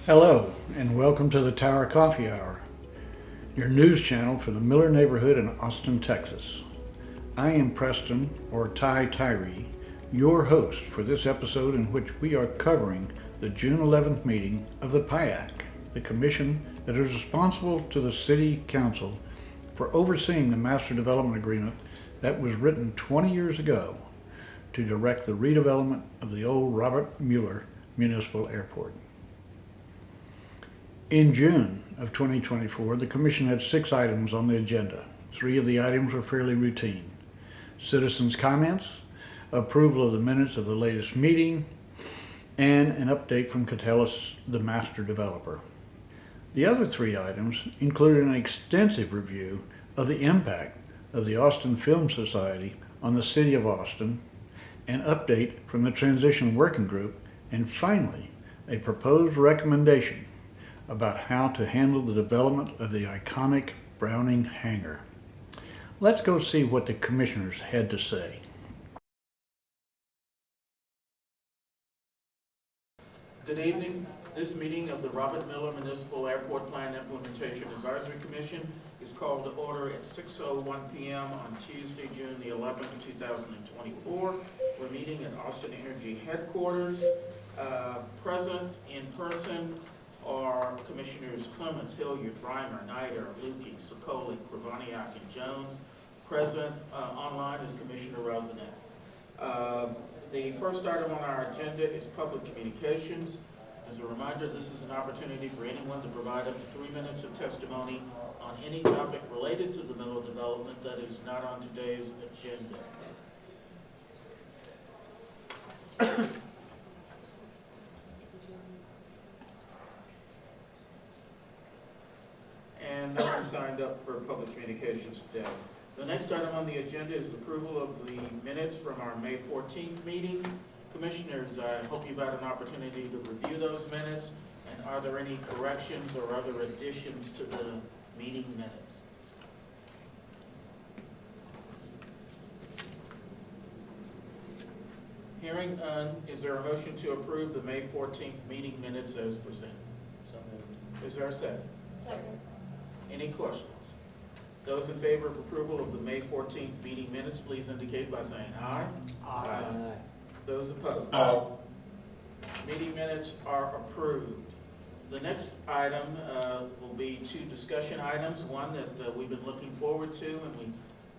Hello, and welcome to the Tower Coffee Hour, your news channel for the Miller neighborhood in Austin, Texas. I am Preston, or Tyree, your host for this episode in which we are covering the June 11th meeting of the PIAC, the commission that is responsible to the City Council for overseeing the Master Development Agreement that was written 20 years ago to direct the redevelopment of the old Robert Mueller Municipal Airport. In June of 2024, the Commission had 6 items on the agenda. 3 of the items were fairly routine. Citizens' comments, approval of the minutes of the latest meeting, and an update from Catalyst, the master developer. The other 3 items included an extensive review of the impact of the Austin Film Society on the City of Austin, an update from the Transition Working Group, and finally, a proposed recommendation about how to handle the development of the iconic Browning Hangar. Let's go see what the commissioners had to say. Good evening. This meeting of the Robert Mueller Municipal Airport Plan Implementation Advisory Commission is called to order at 6:01 p.m. on Tuesday, June the 11th, 2024. We're meeting at Austin Energy headquarters. Present in person are Commissioners Clements, Hilliard, Reimer, Nider, Lukey, Sokoli, Kravaniak, and Jones. Present online is Commissioner Rosenet. The first item on our agenda is public communications. As a reminder, this is an opportunity for anyone to provide up to 3 minutes of testimony on any topic related to the Miller development that is not on today's agenda. And no one signed up for public communications today. The next item on the agenda is approval of the minutes from our May 14th meeting. Commissioners, I hope you've had an opportunity to review those minutes. And are there any corrections or other additions to the meeting minutes? Hearing none, is there a motion to approve the May 14th meeting minutes as presented? So moved. Is there a second? Second. Any questions? Those in favor of approval of the May 14th meeting minutes, please indicate by saying aye. Aye. Those opposed? Aye. Meeting minutes are approved. The next item will be 2 discussion items. One that we've been looking forward to, and we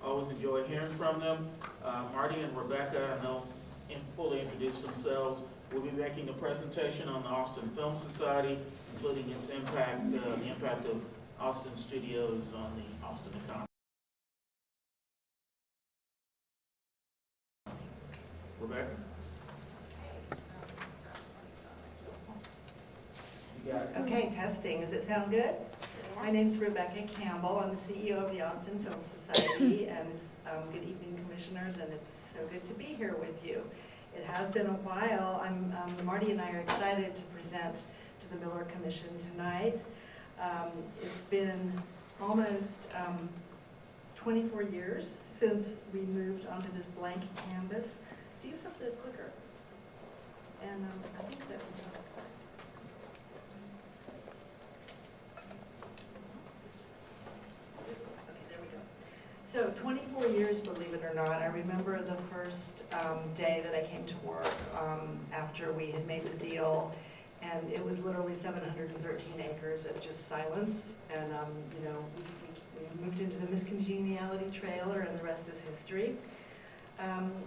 always enjoy hearing from them. Marty and Rebecca, and they'll fully introduce themselves, will be making a presentation on the Austin Film Society, including its impact, the impact of Austin Studios on the Austin economy. Rebecca? You got it. Okay, testing. Does it sound good? My name's Rebecca Campbell. I'm the CEO of the Austin Film Society, and it's good evening, commissioners, and it's so good to be here with you. It has been a while. Marty and I are excited to present to the Miller Commission tonight. It's been almost 24 years since we moved onto this blank canvas. Do you have the clicker? And I think that we have okay, there we go. So 24 years, believe it or not. I remember the first day that I came to work after we had made the deal. And it was literally 713 acres of just silence. And, you know, we moved into the Miscongeniality trailer, and the rest is history.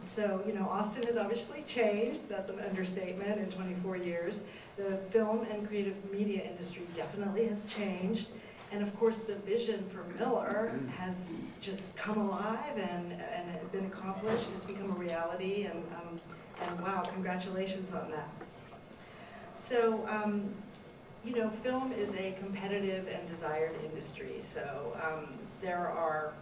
So, you know, Austin has obviously changed. That's an understatement in 24 years. The film and creative media industry definitely has changed. And, of course, the vision for Miller has just come alive and been accomplished. It's become a reality. And wow, congratulations on that. So, you know, film is a competitive and desired industry. So there are,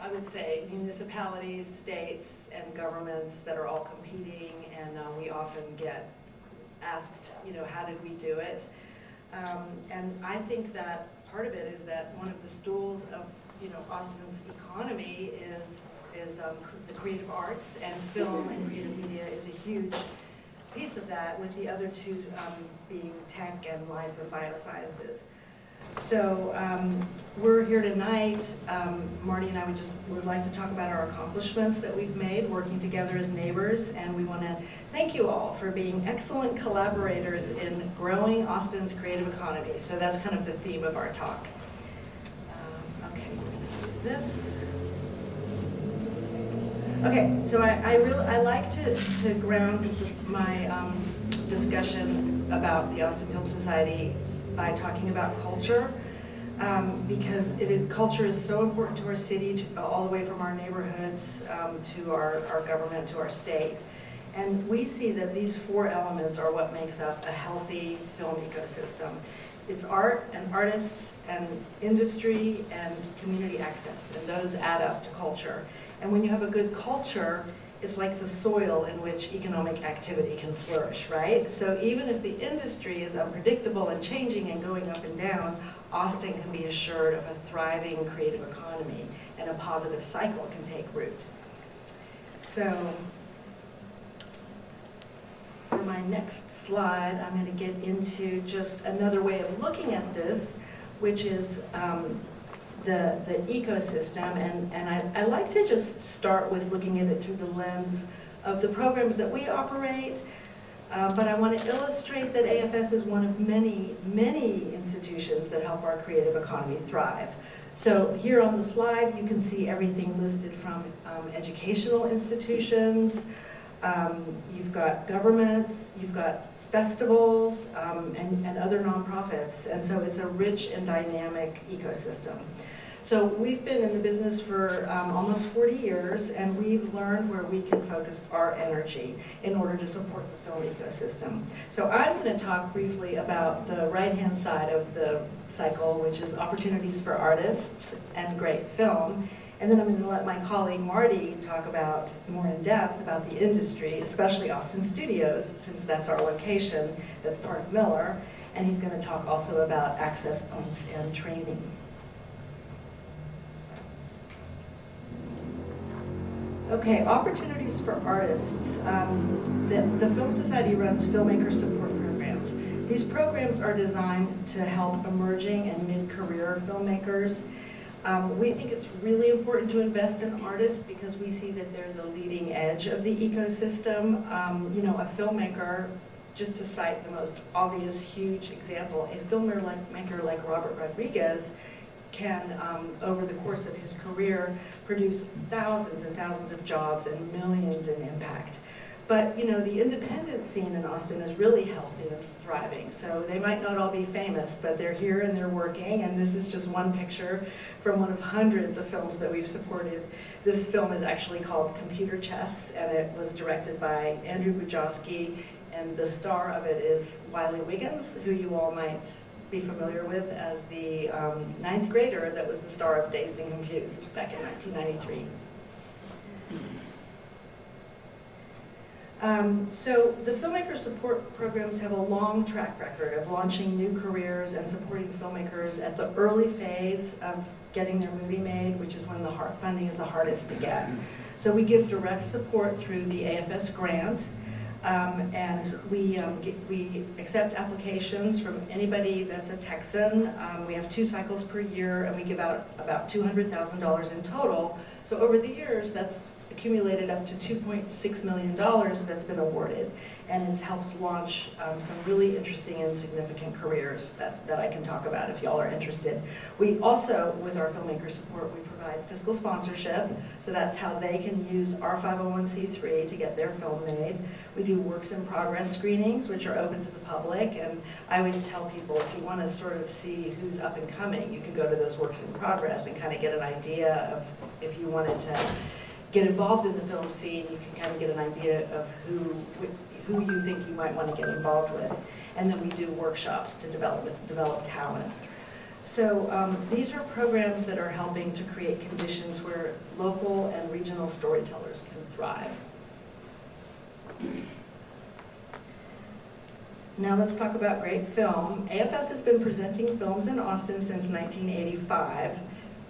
I would say, municipalities, states, and governments that are all competing, and we often get asked, you know, how did we do it? And I think that part of it is that one of the stools of, you know, Austin's economy is the creative arts, and film and creative media is a huge piece of that, with the other two being tech and life and biosciences. So we're here tonight. Marty and I would like to talk about our accomplishments that we've made working together as neighbors, and we want to thank you all for being excellent collaborators in growing Austin's creative economy. So that's kind of the theme of our talk. Okay, we're going to do this. Okay, so I like to ground my discussion about the Austin Film Society by talking about culture, because culture is so important to our city, all the way from our neighborhoods to our government, to our state. And we see that these four elements are what makes up a healthy film ecosystem. It's art and artists and industry and community access, and those add up to culture. And when you have a good culture, it's like the soil in which economic activity can flourish, right? So even if the industry is unpredictable and changing and going up and down, Austin can be assured of a thriving creative economy, and a positive cycle can take root. So for my next slide, I'm going to get into just another way of looking at this, which is the ecosystem, and I like to just start with looking at it through the lens of the programs that we operate, but I want to illustrate that AFS is one of many, many institutions that help our creative economy thrive. So here on the slide, you can see everything listed from educational institutions, you've got governments, you've got festivals, and other nonprofits, and so it's a rich and dynamic ecosystem. So we've been in the business for almost 40 years, and we've learned where we can focus our energy in order to support the film ecosystem. So I'm going to talk briefly about the right-hand side of the cycle, which is opportunities for artists and great film. And then I'm going to let my colleague Marty talk about more in depth about the industry, especially Austin Studios, since that's our location, that's part of Miller. And he's going to talk also about access points and training. Okay, opportunities for artists. The Film Society runs filmmaker support programs. These programs are designed to help emerging and mid-career filmmakers. We think it's really important to invest in artists because we see that they're the leading edge of the ecosystem. You know, a filmmaker, just to cite the most obvious, huge example, a filmmaker like Robert Rodriguez can, over the course of his career, produce thousands and thousands of jobs and millions in impact. But, you know, the independent scene in Austin is really healthy and thriving. So they might not all be famous, but they're here and they're working. And this is just one picture from one of hundreds of films that we've supported. This film is actually called Computer Chess, and it was directed by Andrew Bujalski. And the star of it is Wiley Wiggins, who you all might be familiar with as the 9th grader that was the star of Dazed and Confused back in 1993. So the filmmaker support programs have a long track record of launching new careers and supporting filmmakers at the early phase of getting their movie made, which is when the funding is the hardest to get. So we give direct support through the AFS grant, and we accept applications from anybody that's a Texan. We have 2 cycles per year, and we give out about $200,000 in total. So over the years, that's accumulated up to $2.6 million that's been awarded, and it's helped launch some really interesting and significant careers that I can talk about if y'all are interested. We also, with our filmmaker support, we provide fiscal sponsorship, so that's how they can use our 501c3 to get their film made. We do works in progress screenings, which are open to the public, and I always tell people if you want to sort of see who's up and coming, you can go to those works in progress and kind of get an idea of, if you wanted to get involved in the film scene, you can kind of get an idea of who you think you might want to get involved with. And then we do workshops to develop talent. So these are programs that are helping to create conditions where local and regional storytellers can thrive. Now let's talk about great film. AFS has been presenting films in Austin since 1985.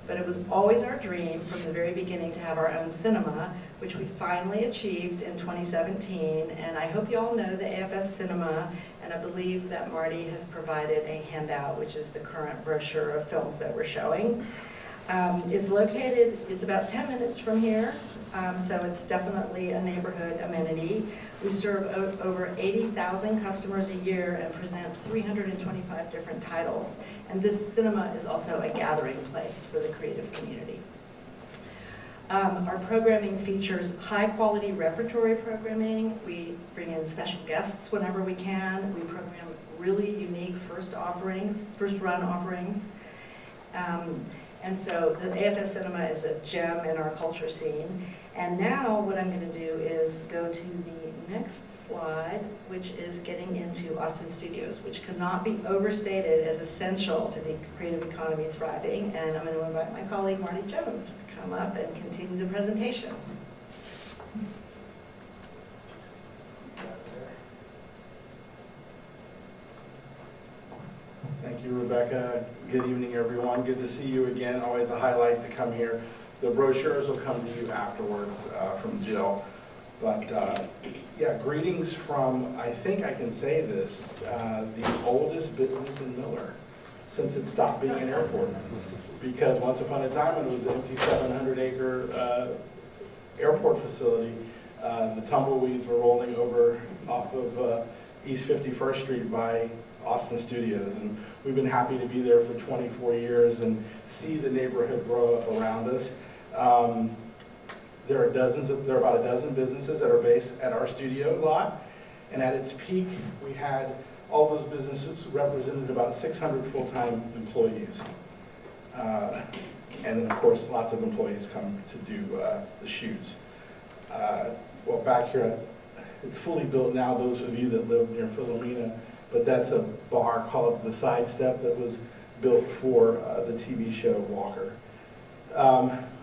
But it was always our dream from the very beginning to have our own cinema, which we finally achieved in 2017. And I hope you all know the AFS Cinema, and I believe that Marty has provided a handout, which is the current brochure of films that we're showing. It's located, it's about 10 minutes from here, so it's definitely a neighborhood amenity. We serve over 80,000 customers a year and present 325 different titles. And this cinema is also a gathering place for the creative community. Our programming features high-quality repertory programming. We bring in special guests whenever we can. We program really unique first-run offerings. And so the AFS Cinema is a gem in our culture scene. And now what I'm going to do is go to the next slide, which is getting into Austin Studios, which cannot be overstated as essential to the creative economy thriving. And I'm going to invite my colleague Marty Jones to come up and continue the presentation. Thank you, Rebecca. Good evening, everyone. Good to see you again. Always a highlight to come here. The brochures will come to you afterwards from Jill. But yeah, greetings from, I think I can say this, the oldest business in Miller since it stopped being an airport. Because once upon a time, when it was an empty 700-acre airport facility, the tumbleweeds were rolling over off of East 51st Street by Austin Studios, and we've been happy to be there for 24 years and see the neighborhood grow up around us. There are about a dozen businesses that are based at our studio lot, and at its peak, we had all those businesses represented about 600 full-time employees. And then, of course, lots of employees come to do the shoots. Well, back here, it's fully built now, those of you that live near Philomena, but that's a bar called the Sidestep that was built for the TV show Walker.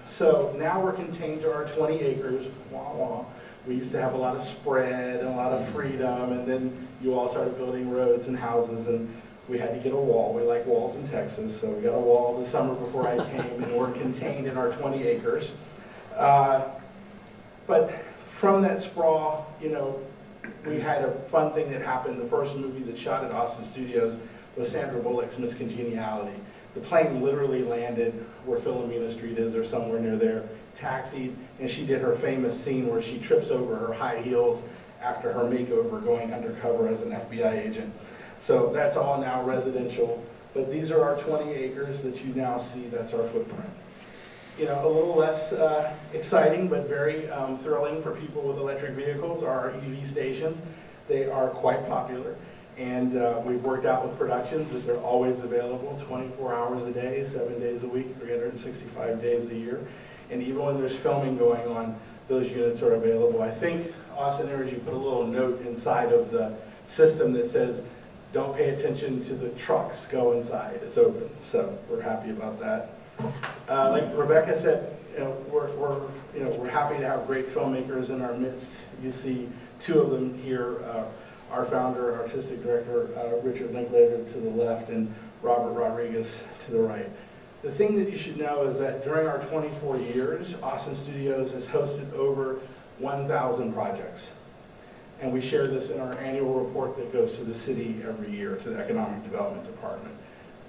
So now we're contained to our 20 acres. Wah, wah. We used to have a lot of spread and a lot of freedom, and then you all started building roads and houses, and we had to get a wall. We like walls in Texas, so we got a wall the summer before I came, and we're contained in our 20 acres. But from that sprawl, you know, we had a fun thing that happened. The first movie that shot at Austin Studios was Sandra Bullock's Miss Congeniality. The plane literally landed where Philomena Street is or somewhere near there, taxied, and she did her famous scene where she trips over her high heels after her makeover going undercover as an FBI agent. So that's all now residential, but these are our 20 acres that you now see. That's our footprint. You know, a little less exciting, but very thrilling for people with electric vehicles are our EV stations. They are quite popular, and we've worked out with productions that they're always available 24 hours a day, 7 days a week, 365 days a year. And even when there's filming going on, those units are available. I think Austin Energy put a little note inside of the system that says, don't pay attention to the trucks, go inside, it's open. So we're happy about that. Like Rebecca said, you know, we're happy to have great filmmakers in our midst. You see two of them here, our founder, artistic director, Richard Linklater to the left, and Robert Rodriguez to the right. The thing that you should know is that during our 24 years, Austin Studios has hosted over 1,000 projects. And we share this in our annual report that goes to the city every year, to the Economic Development Department.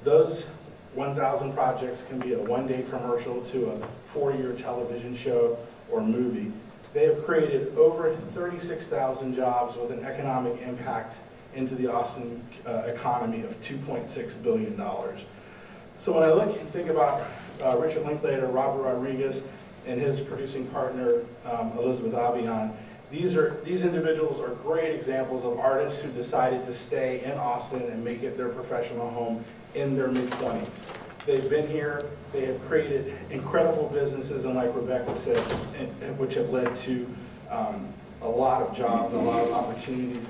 Those 1,000 projects can be a one-day commercial to a 4-year television show or movie. They have created over 36,000 jobs with an economic impact into the Austin economy of $2.6 billion. So when I look and think about Richard Linklater, Robert Rodriguez, and his producing partner, Elizabeth Avian, these individuals are great examples of artists who decided to stay in Austin and make it their professional home in their mid-20s. They've been here, they have created incredible businesses, and like Rebecca said, which have led to a lot of jobs and a lot of opportunities.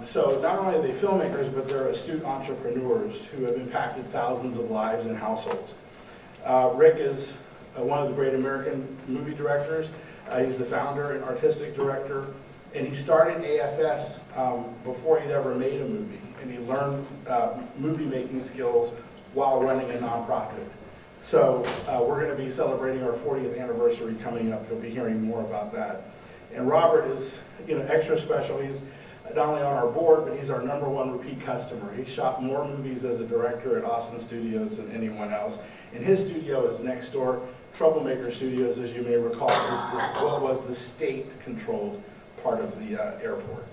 So not only are they filmmakers, but they're astute entrepreneurs who have impacted thousands of lives and households. Rick is one of the great American movie directors. He's the founder and artistic director, and he started AFS before he'd ever made a movie, and he learned movie making skills while running a nonprofit. So we're going to be celebrating our 40th anniversary coming up. You'll be hearing more about that. And Robert is, extra special. He's not only on our board, but he's our #1 repeat customer. He shot more movies as a director at Austin Studios than anyone else. And his studio is next door. Troublemaker Studios, as you may recall, is what was the state-controlled part of the airport.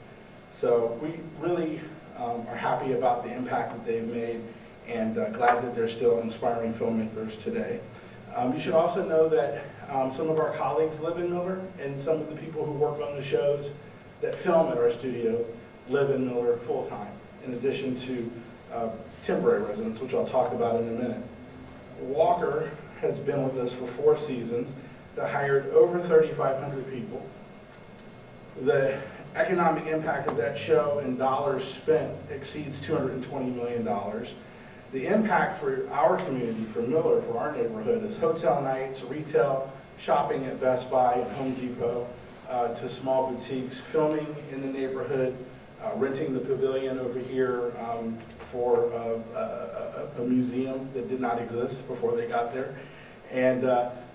So we really are happy about the impact that they've made, and glad that they're still inspiring filmmakers today. You should also know that some of our colleagues live in Miller, and some of the people who work on the shows that film at our studio live in Miller full-time, in addition to temporary residents, which I'll talk about in a minute. Walker has been with us for 4 seasons. They hired over 3,500 people. The economic impact of that show in dollars spent exceeds $220 million. The impact for our community, for Miller, for our neighborhood, is hotel nights, retail, shopping at Best Buy and Home Depot, to small boutiques, filming in the neighborhood, renting the pavilion over here for a museum that did not exist before they got there. And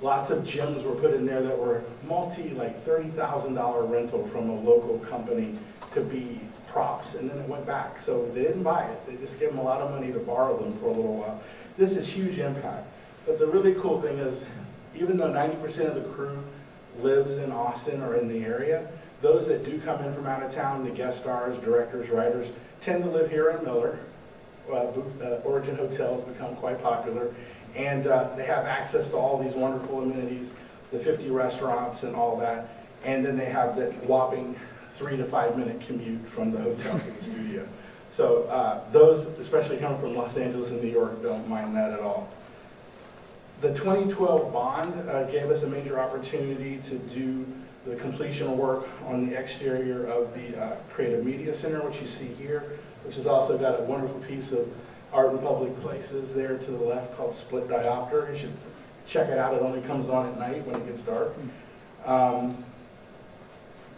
lots of gyms were put in there that were like $30,000 rental from a local company to be props, and then it went back. So they didn't buy it. They just gave them a lot of money to borrow them for a little while. This is huge impact. But the really cool thing is, even though 90% of the crew lives in Austin or in the area, those that do come in from out of town, the guest stars, directors, writers, tend to live here in Miller. Origin Hotels become quite popular, and they have access to all these wonderful amenities, the 50 restaurants and all that, and then they have that whopping 3 to 5 minute commute from the hotel to the studio. So those, especially coming from Los Angeles and New York, don't mind that at all. The 2012 bond gave us a major opportunity to do the completion work on the exterior of the Creative Media Center, which you see here, which has also got a wonderful piece of art in public places there to the left called Split Diopter. You should check it out. It only comes on at night when it gets dark.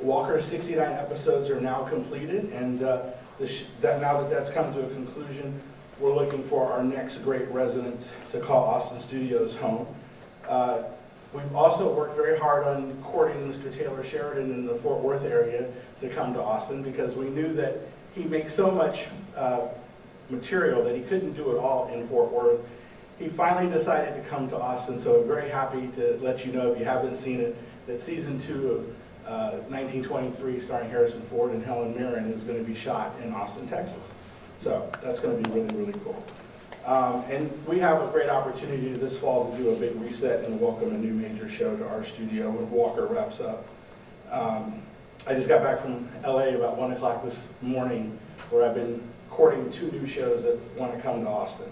Walker's 69 episodes are now completed, and now that that's come to a conclusion, we're looking for our next great resident to call Austin Studios home. We've also worked very hard on courting Mr. Taylor Sheridan in the Fort Worth area to come to Austin, because we knew that he makes so much material that he couldn't do it all in Fort Worth. He finally decided to come to Austin, so I'm very happy to let you know, if you haven't seen it, that season 2 of 1923, starring Harrison Ford and Helen Mirren, is going to be shot in Austin, Texas. So that's going to be really, really cool. And we have a great opportunity this fall to do a big reset and welcome a new major show to our studio when Walker wraps up. I just got back from LA about 1 o'clock this morning, where I've been courting 2 new shows that want to come to Austin.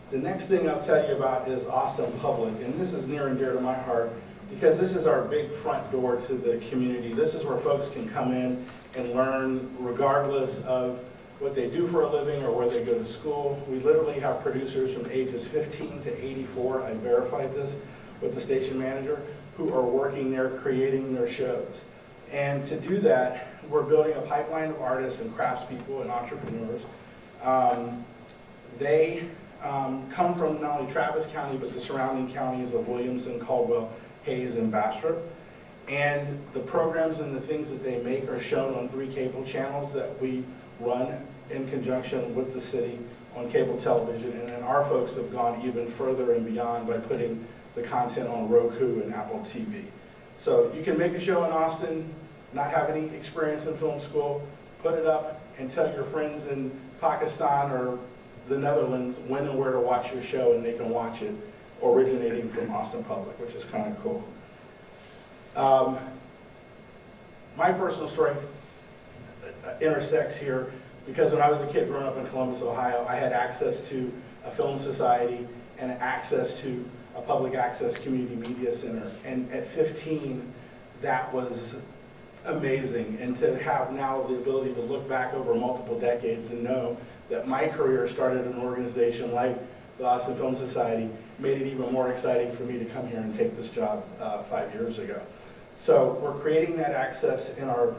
The next thing I'll tell you about is Austin Public, and this is near and dear to my heart, because this is our big front door to the community. This is where folks can come in and learn regardless of what they do for a living or where they go to school. We literally have producers from ages 15 to 84, I verified this with the station manager, who are working there creating their shows. And to do that, we're building a pipeline of artists and craftspeople and entrepreneurs. They come from not only Travis County, but the surrounding counties of Williamson, Caldwell, Hayes, and Bastrop. And the programs and the things that they make are shown on 3 cable channels that we run in conjunction with the city on cable television. And then our folks have gone even further and beyond by putting the content on Roku and Apple TV. So you can make a show in Austin, not have any experience in film school, put it up and tell your friends in Pakistan or the Netherlands when and where to watch your show, and they can watch it originating from Austin Public, which is kind of cool. My personal story intersects here, because when I was a kid growing up in Columbus, Ohio, I had access to a film society and access to a public access community media center. And at 15, that was amazing. And to have now the ability to look back over multiple decades and know that my career started in an organization like the Austin Film Society made it even more exciting for me to come here and take this job 5 years ago. So we're creating that access in our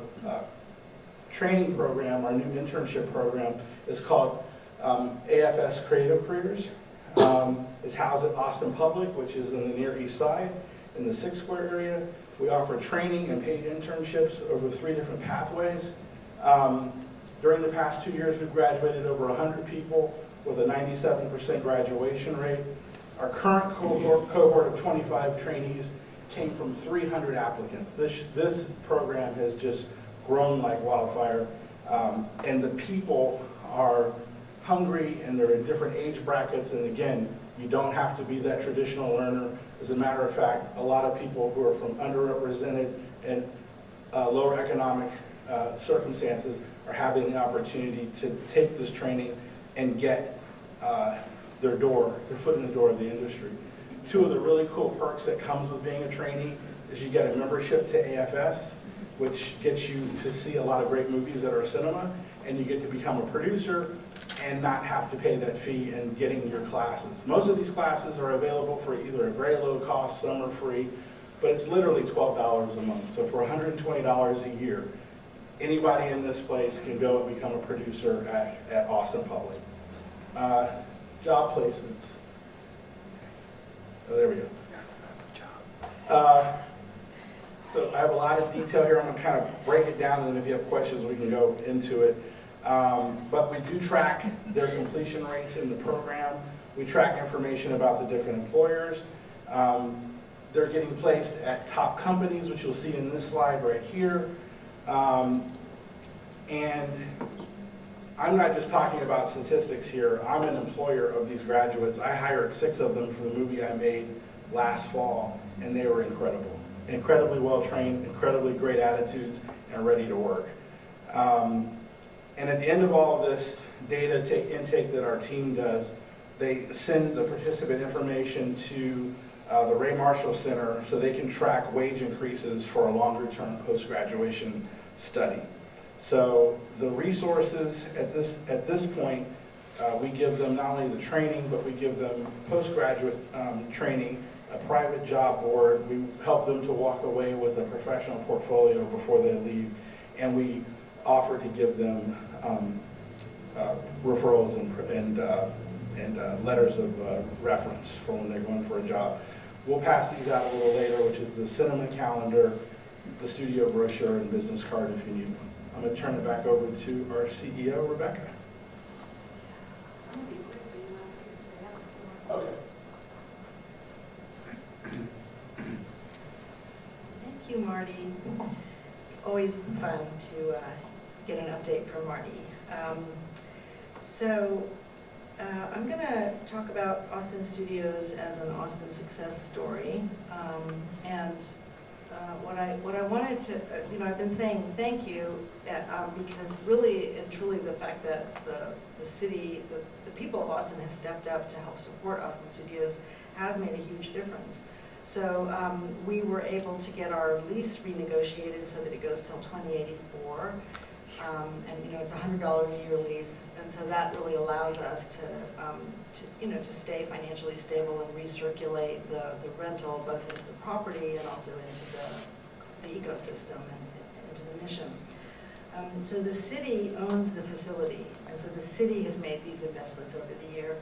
training program. Our new internship program is called AFS Creative Careers. It's housed at Austin Public, which is in the Near East Side, in the 6 Square area. We offer training and paid internships over 3 different pathways. During the past 2 years, we've graduated over 100 people with a 97% graduation rate. Our current cohort of 25 trainees came from 300 applicants. This program has just grown like wildfire, and the people are hungry and they're in different age brackets, and again, you don't have to be that traditional learner. As a matter of fact, a lot of people who are from underrepresented and lower economic circumstances are having the opportunity to take this training and get their foot in the door of the industry. 2 of the really cool perks that comes with being a trainee is you get a membership to AFS, which gets you to see a lot of great movies at our cinema, and you get to become a producer and not have to pay that fee and getting your classes. Most of these classes are available for either a very low cost, some are free, but it's literally $12 a month. So for $120 a year, anybody in this place can go and become a producer at Austin Public. Job placements. Oh, there we go. So I have a lot of detail here. I'm going to kind of break it down, and then if you have questions, we can go into it. But we do track their completion rates in the program. We track information about the different employers. They're getting placed at top companies, which you'll see in this slide right here. And I'm not just talking about statistics here. I'm an employer of these graduates. I hired 6 of them for the movie I made last fall, and they were incredible. Incredibly well trained, incredibly great attitudes, and ready to work. And at the end of all of this data intake that our team does, they send the participant information to the Ray Marshall Center so they can track wage increases for a longer-term post-graduation study. So the resources at this point, we give them not only the training, but we give them postgraduate training, a private job board. We help them to walk away with a professional portfolio before they leave, and we offer to give them referrals and letters of reference for when they're going for a job. We'll pass these out a little later, which is the cinema calendar, the studio brochure, and business card if you need one. I'm going to turn it back over to our CEO, Rebecca. Okay. Thank you, Marty. It's always fun to get an update from Marty. I'm going to talk about Austin Studios as an Austin success story. What I wanted to, I've been saying thank you because really and truly the fact that the city, the people of Austin have stepped up to help support Austin Studios has made a huge difference. So we were able to get our lease renegotiated so that it goes till 2084. And it's a $100 a year lease, and so that really allows us to stay financially stable and recirculate the rental both into the property and also into the ecosystem and into the mission. So the city owns the facility, and so the city has made these investments over the year.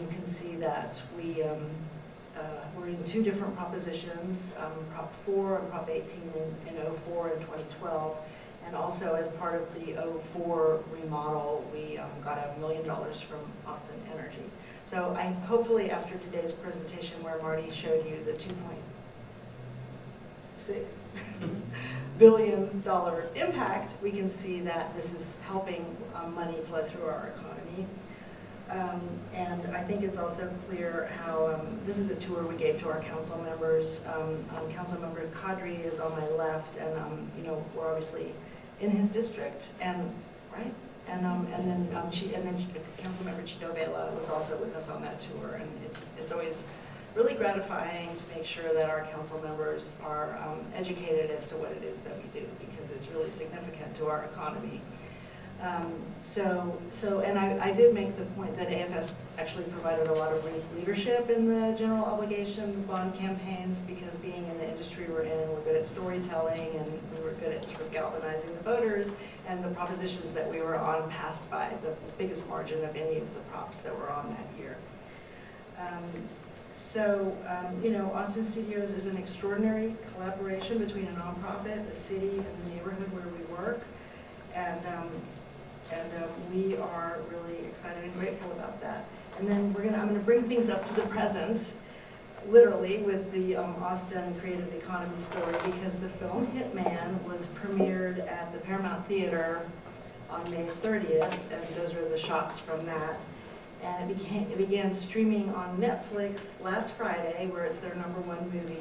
You can see that we're in 2 different propositions, Prop 4 and Prop 18 in 04 and 2012. And also, as part of the 04 remodel, we got $1 million from Austin Energy. So hopefully after today's presentation where Marty showed you the $2.6 billion impact, we can see that this is helping money flow through our economy. And I think it's also clear how, this is a tour we gave to our council members. Councilmember Kadri is on my left, and we're obviously in his district, and right, and then Councilmember Chito Vela was also with us on that tour, and it's always really gratifying to make sure that our council members are educated as to what it is that we do, because it's really significant to our economy. And I did make the point that AFS actually provided a lot of leadership in the general obligation bond campaigns, because being in the industry we're in, we're good at storytelling, and we were good at sort of galvanizing the voters, and the propositions that we were on passed by the biggest margin of any of the props that were on that year. So, Austin Studios is an extraordinary collaboration between a nonprofit, the city, and the neighborhood where we work. And we are really excited and grateful about that. And then I'm gonna bring things up to the present, literally, with the Austin Creative Economy story, because the film Hitman was premiered at the Paramount Theater on May 30th, and those are the shots from that. And it began streaming on Netflix last Friday, where it's their #1 movie.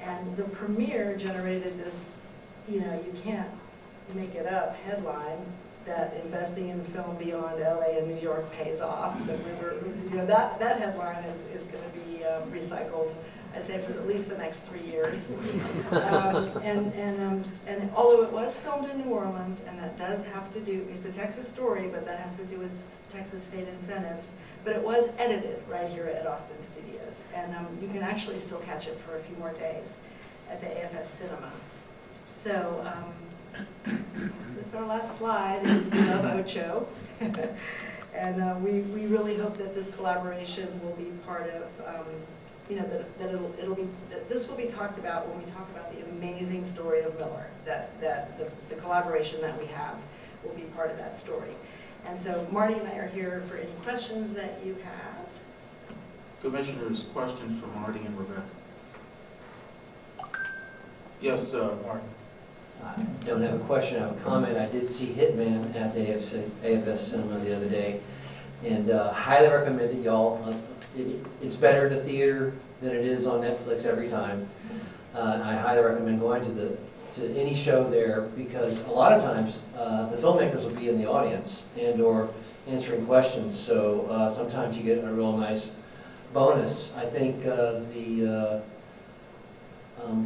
And the premiere generated this, you can't make it up headline that investing in film beyond LA and New York pays off. So that headline is going to be recycled, I'd say, for at least the next 3 years. And although it was filmed in New Orleans, and that does have to do, it's a Texas story, but that has to do with Texas state incentives, but it was edited right here at Austin Studios. And you can actually still catch it for a few more days at the AFS Cinema. So that's our last slide, is we love Ocho. And we really hope that this collaboration will be part of, that this will be talked about when we talk about the amazing story of Miller, that the collaboration that we have will be part of that story. And so Marty and I are here for any questions that you have. Commissioners, questions for Marty and Rebecca? Yes, Marty. I don't have a question, I have a comment. I did see Hitman at the AFS Cinema the other day, and highly recommend it, y'all. It's better in the theater than it is on Netflix every time. I highly recommend going to any show there, because a lot of times the filmmakers will be in the audience and/or answering questions. So sometimes you get a real nice bonus. I think the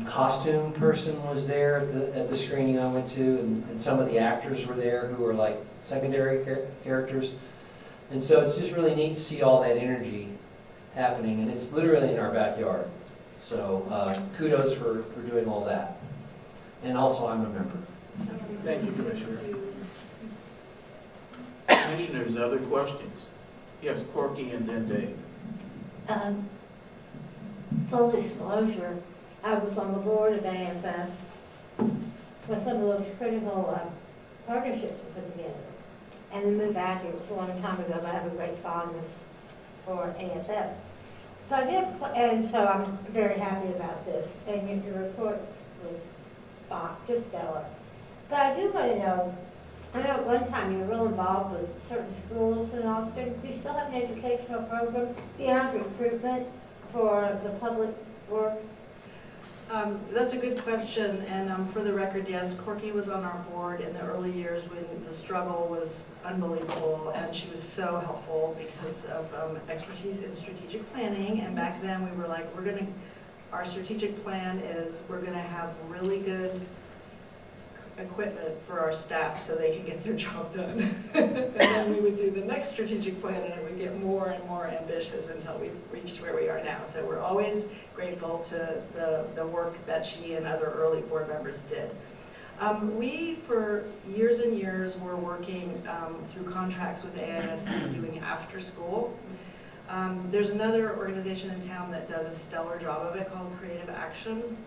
costume person was there at the screening I went to, and some of the actors were there who were like secondary characters. And so it's just really neat to see all that energy happening, and it's literally in our backyard. So kudos for doing all that. And also, I'm a member. Thank you, Commissioner. Commissioners, other questions? Yes, Corky and then Dave. Full disclosure, I was on the board of AFS when some of those critical partnerships were put together. And then moved out here. It was a long time ago, but I have a great fondness for AFS. So and so I'm very happy about this. And your report was fine, just stellar. But I do want to know, I know at one time you were real involved with certain schools in Austin. Do you still have an educational program beyond recruitment for the public work? That's a good question, and for the record, yes, Corky was on our board in the early years when the struggle was unbelievable, and she was so helpful because of expertise in strategic planning. And back then we were like, our strategic plan is we're gonna have really good equipment for our staff so they can get their job done. And then we would do the next strategic plan, and it would get more and more ambitious until we reached where we are now. So we're always grateful to the work that she and other early board members did. We, for years and years, were working through contracts with AISD doing after school. There's another organization in town that does a stellar job of it called Creative Action.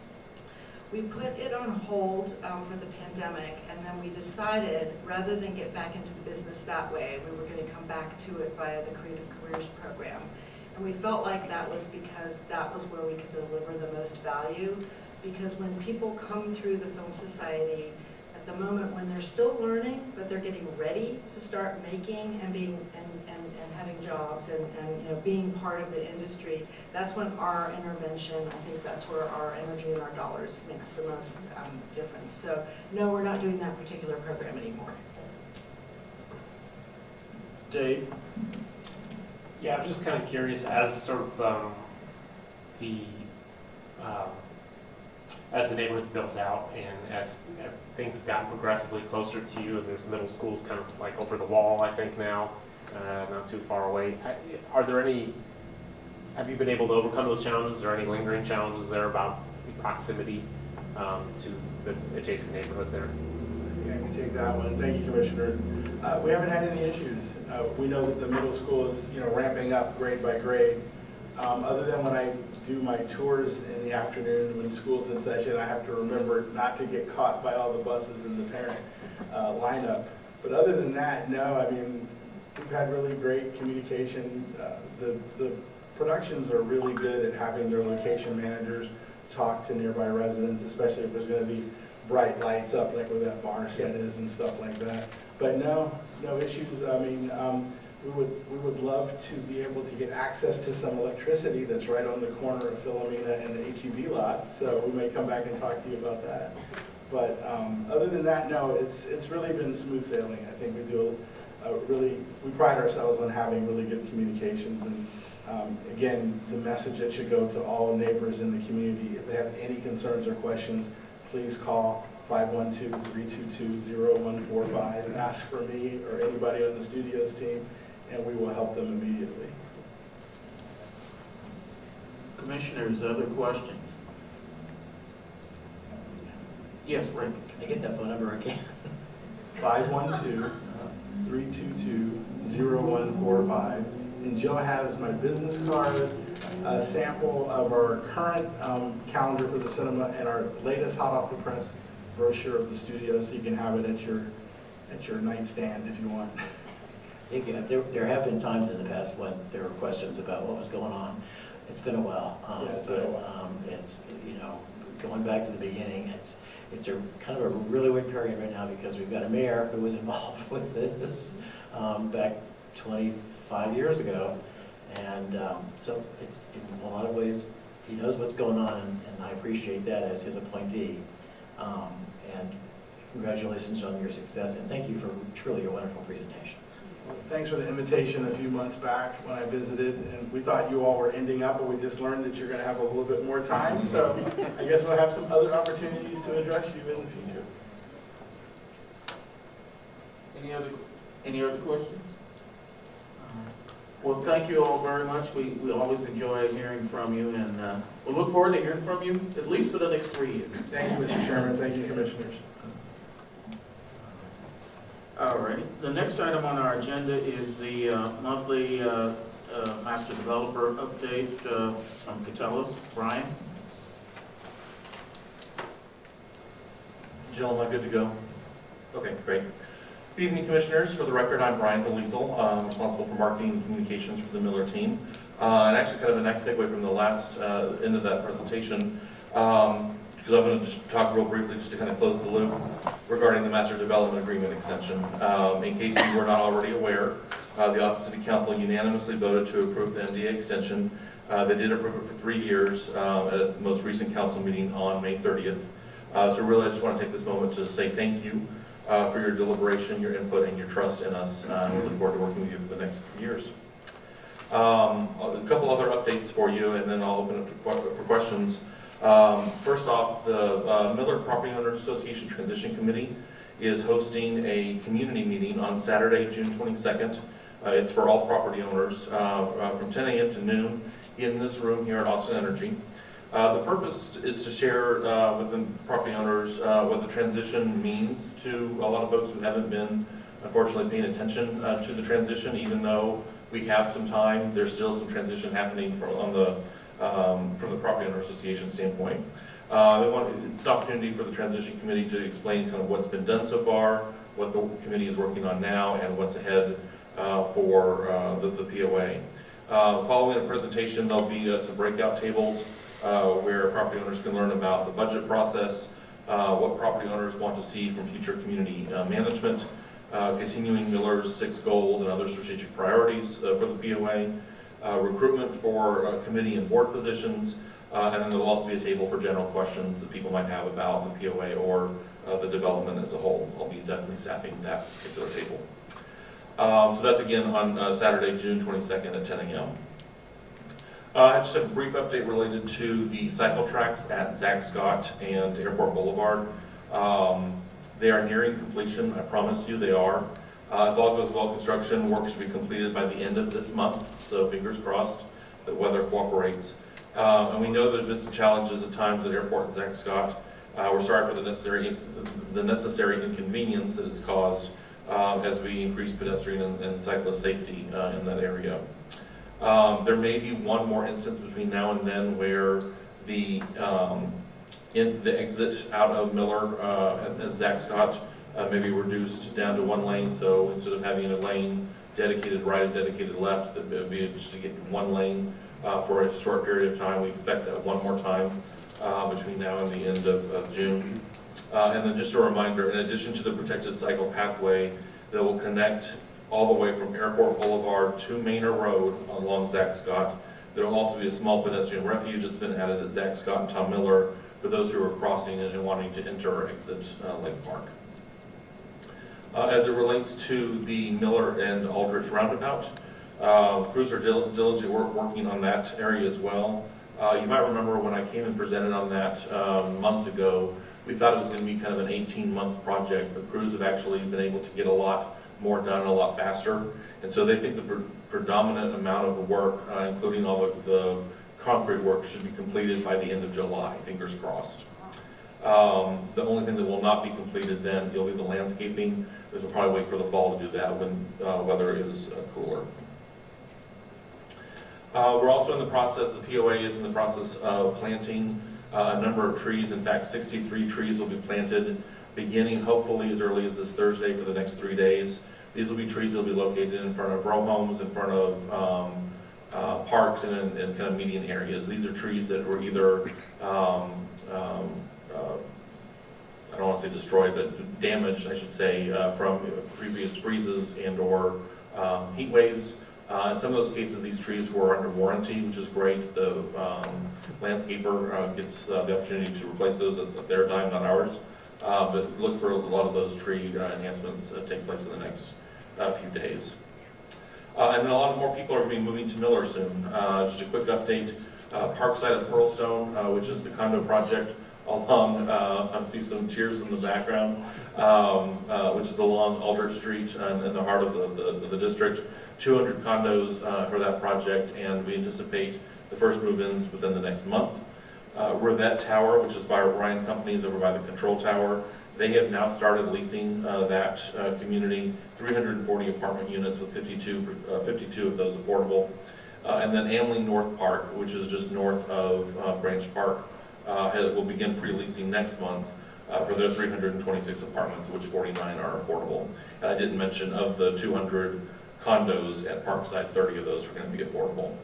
We put it on hold for the pandemic, and then we decided, rather than get back into the business that way, we were going to come back to it via the Creative Careers Program. And we felt like that was because that was where we could deliver the most value, because when people come through the Film Society, at the moment when they're still learning, but they're getting ready to start making and being and having jobs and being part of the industry, that's when our intervention, I think that's where our energy and our dollars makes the most difference. So no, we're not doing that particular program anymore. Dave? Yeah, I was just kind of curious, as sort of as the neighborhood's built out and as things have gotten progressively closer to you, and there's middle schools kind of like over the wall, I think now, not too far away. Have you been able to overcome those challenges? Are there any lingering challenges there about the proximity to the adjacent neighborhood there? Yeah, I can take that one. Thank you, Commissioner. We haven't had any issues. We know that the middle school is, ramping up grade by grade. Other than when I do my tours in the afternoon when school's in session, I have to remember not to get caught by all the buses in the parent lineup. But other than that, no, I mean, we've had really great communication. The productions are really good at having their location managers talk to nearby residents, especially if there's going to be bright lights up like where that bar set is and stuff like that. But no issues. I mean, we would love to be able to get access to some electricity that's right on the corner of Philomena and the HEB lot, so we may come back and talk to you about that. But other than that, no, it's really been smooth sailing. I think we pride ourselves on having really good communications, and again, the message that should go to all neighbors in the community, if they have any concerns or questions, please call 512-322-0145 and ask for me or anybody on the studios team, and we will help them immediately. Commissioners, other questions? Yes, Rick. Can I get that phone number again? 512-322-0145. And Joe has my business card, a sample of our current calendar for the cinema, and our latest hot off the press brochure of the studio, so you can have it at your nightstand if you want. There have been times in the past when there were questions about what was going on. It's been a while, it's going back to the beginning. It's a kind of a really weird period right now because we've got a mayor who was involved with this back 25 years ago, and so it's in a lot of ways he knows what's going on, and I appreciate that as his appointee. And congratulations on your success, and thank you for truly a wonderful presentation. Thanks for the invitation a few months back when I visited, and we thought you all were ending up, but we just learned that you're going to have a little bit more time, so I guess we'll have some other opportunities to address you in the future. Any other questions? Well, thank you all very much. We always enjoy hearing from you, and we'll look forward to hearing from you at least for the next 3 years. Thank you, Mr. Chairman. Thank you, Commissioners. All righty. The next item on our agenda is the monthly master developer update from Catellis. Brian? Jill, am I good to go? Okay, great. Good evening, Commissioners. For the record, I'm Brian Galiesel. I'm responsible for marketing and communications for the Miller team. And actually kind of a nice segue from the last end of that presentation, because I'm going to just talk real briefly just to kind of close the loop regarding the Master Development Agreement extension. In case you were not already aware, the Audacity Council unanimously voted to approve the MDA extension. They did approve it for 3 years at the most recent council meeting on May 30th. So really I just want to take this moment to say thank you for your deliberation, your input, and your trust in us. We look forward to working with you for the next years. A couple other updates for you, and then I'll open up for questions. First off, the Miller Property Owners Association Transition Committee is hosting a community meeting on Saturday, June 22nd. It's for all property owners from 10 a.m. to noon in this room here at Austin Energy. The purpose is to share with the property owners what the transition means to a lot of folks who haven't been, unfortunately, paying attention to the transition. Even though we have some time, there's still some transition happening from the Property Owner Association standpoint. It's an opportunity for the Transition Committee to explain kind of what's been done so far, what the committee is working on now, and what's ahead for the POA. Following the presentation, there'll be some breakout tables where property owners can learn about the budget process, what property owners want to see from future community management, continuing Miller's 6 goals and other strategic priorities for the POA, recruitment for committee and board positions, and then there'll also be a table for general questions that people might have about the POA or the development as a whole. I'll be definitely staffing that particular table. So that's again on Saturday, June 22nd at 10 a.m. I just have a brief update related to the cycle tracks at Zach Scott and Airport Boulevard. They are nearing completion, I promise you they are. If all goes well, construction work should be completed by the end of this month, so fingers crossed that weather cooperates. And we know there have been some challenges at times at Airport and Zach Scott. We're sorry for the necessary inconvenience that it's caused as we increase pedestrian and cyclist safety in that area. There may be one more instance between now and then where the exit out of Miller at Zach Scott may be reduced down to one lane. So instead of having a lane dedicated right and dedicated left, it would be just to get one lane for a short period of time. We expect that one more time between now and the end of June. And then just a reminder, in addition to the protected cycle pathway that will connect all the way from Airport Boulevard to Manor Road along Zach Scott, there will also be a small pedestrian refuge that's been added at Zach Scott and Tom Miller for those who are crossing and wanting to enter or exit Lake Park. As it relates to the Miller and Aldrich roundabout, crews are diligently working on that area as well. You might remember when I came and presented on that months ago, we thought it was going to be kind of an 18-month project, but crews have actually been able to get a lot more done a lot faster. And so they think the predominant amount of the work, including all of the concrete work, should be completed by the end of July, fingers crossed. The only thing that will not be completed then will be the landscaping. We'll probably wait for the fall to do that when weather is cooler. We're also in the process, the POA is in the process of planting a number of trees. In fact, 63 trees will be planted beginning hopefully as early as this Thursday for the next 3 days. These will be trees that will be located in front of row homes, in front of parks, and kind of median areas. These are trees that were either, I don't want to say destroyed, but damaged, I should say, from previous freezes and or heat waves. In some of those cases, these trees were under warranty, which is great. The landscaper gets the opportunity to replace those at their dime, not ours. But look for a lot of those tree enhancements take place in the next few days. And then a lot more people are going to be moving to Miller soon. Just a quick update, Parkside at Pearlstone, which is the condo project along, I see some tears in the background, which is along Aldrich Street and in the heart of the district. 200 condos for that project, and we anticipate the first move-ins within the next month. Rivette Tower, which is by Ryan Companies over by the control tower, they have now started leasing that community, 340 apartment units with 52 of those affordable. And then Amling North Park, which is just north of Branch Park, will begin pre-leasing next month for their 326 apartments, which 49 are affordable. And I didn't mention of the 200 condos at Parkside, 30 of those are going to be affordable.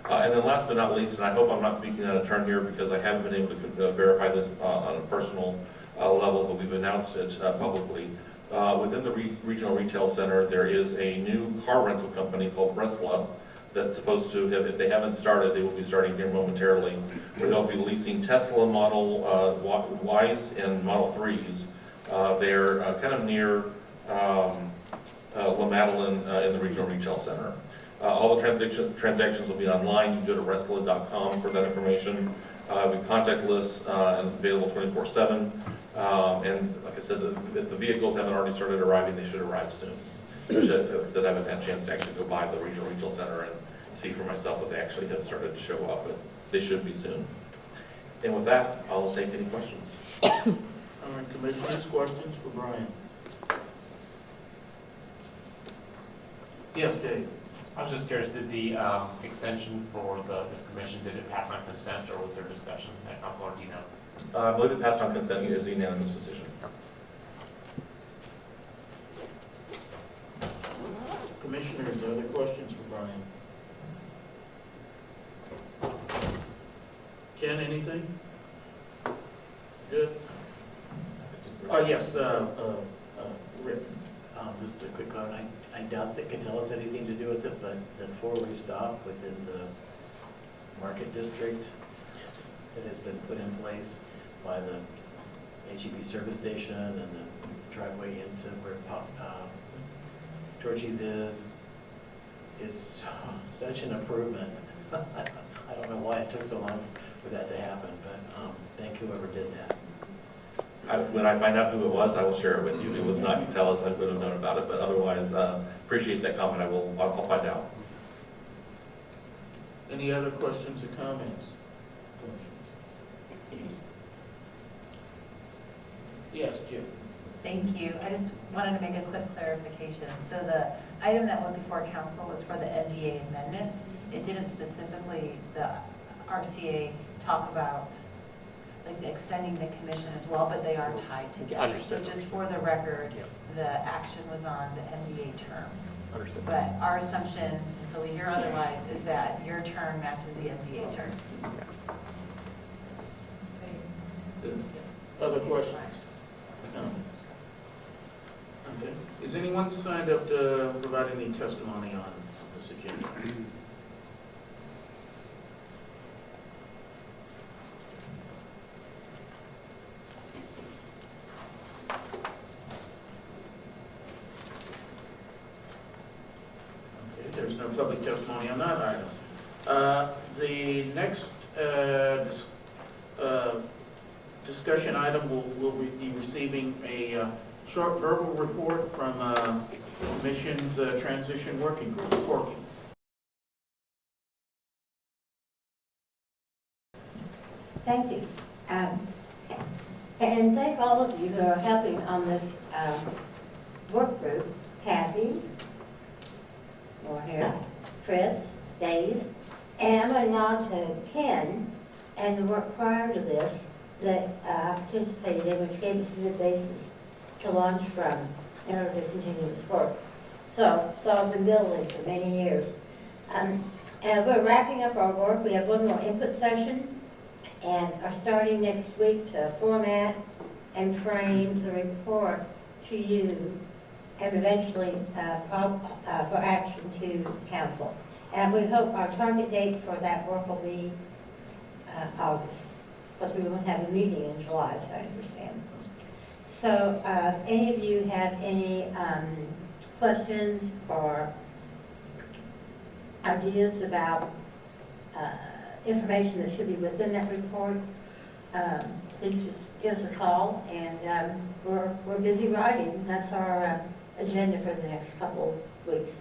And then last but not least, and I hope I'm not speaking out of turn here because I haven't been able to verify this on a personal level, but we've announced it publicly. Within the regional retail center, there is a new car rental company called Bresla that's supposed to have, if they haven't started, they will be starting here momentarily, where they'll be leasing Tesla Model Ys and Model 3s. They're kind of near La Madeline in the regional retail center. All the transactions will be online. You can go to Resla.com for that information. We have contact lists and available 24/7. And like I said, if the vehicles haven't already started arriving, they should arrive soon. Like I said, I haven't had a chance to actually go by the regional retail center and see for myself if they actually have started to show up, but they should be soon. And with that, I'll take any questions. All right, commissioners, questions for Brian? Yes, Dave. I was just curious, did the extension for this commission, did it pass on consent, or was there discussion at council, or do you know? I believe it passed on consent. It was a unanimous decision. Commissioners, other questions for Brian? Ken, anything? Good? Yes, Rick. Just a quick comment. I doubt that could tell us anything to do with it, but the four-way stop within the market district that has been put in place by the HEB service station and the driveway into where Torchy's is such an improvement. I don't know why it took so long for that to happen, but thank whoever did that. When I find out who it was, I will share it with you. It was not you tell us, I would have known about it, but otherwise, appreciate that comment. I'll find out. Any other questions or comments? Yes, Jim. Thank you. I just wanted to make a quick clarification. So the item that went before council was for the NDA amendment. it didn't specifically, the RCA talk about like extending the commission as well, but they are tied together. So Understood. just for the record, Yep. the action was on the MDA term. Understood. But our assumption, until we hear otherwise, is that your term matches the MDA term. Other questions? No? Okay. Is anyone signed up to provide any testimony on this agenda? Okay, there's no public testimony on that item. The next discussion item will be receiving a short verbal report from the Commission's Transition Working Group, Corky. Thank you. And thank all of you who are helping on this work group. Kathy, Moore, Chris, Dave, and I'm going now to Ken and the work prior to this that participated in, which gave us a good basis to launch from in order to continue this work. So I've been building for many years. And we're wrapping up our work. We have one more input session and are starting next week to format and frame the report to you and eventually for action to council. And we hope our target date for that work will be August, because we won't have a meeting in July, as I understand. So any of you have any questions or ideas about information that should be within that report, please just give us a call, and we're busy writing. That's our agenda for the next couple weeks.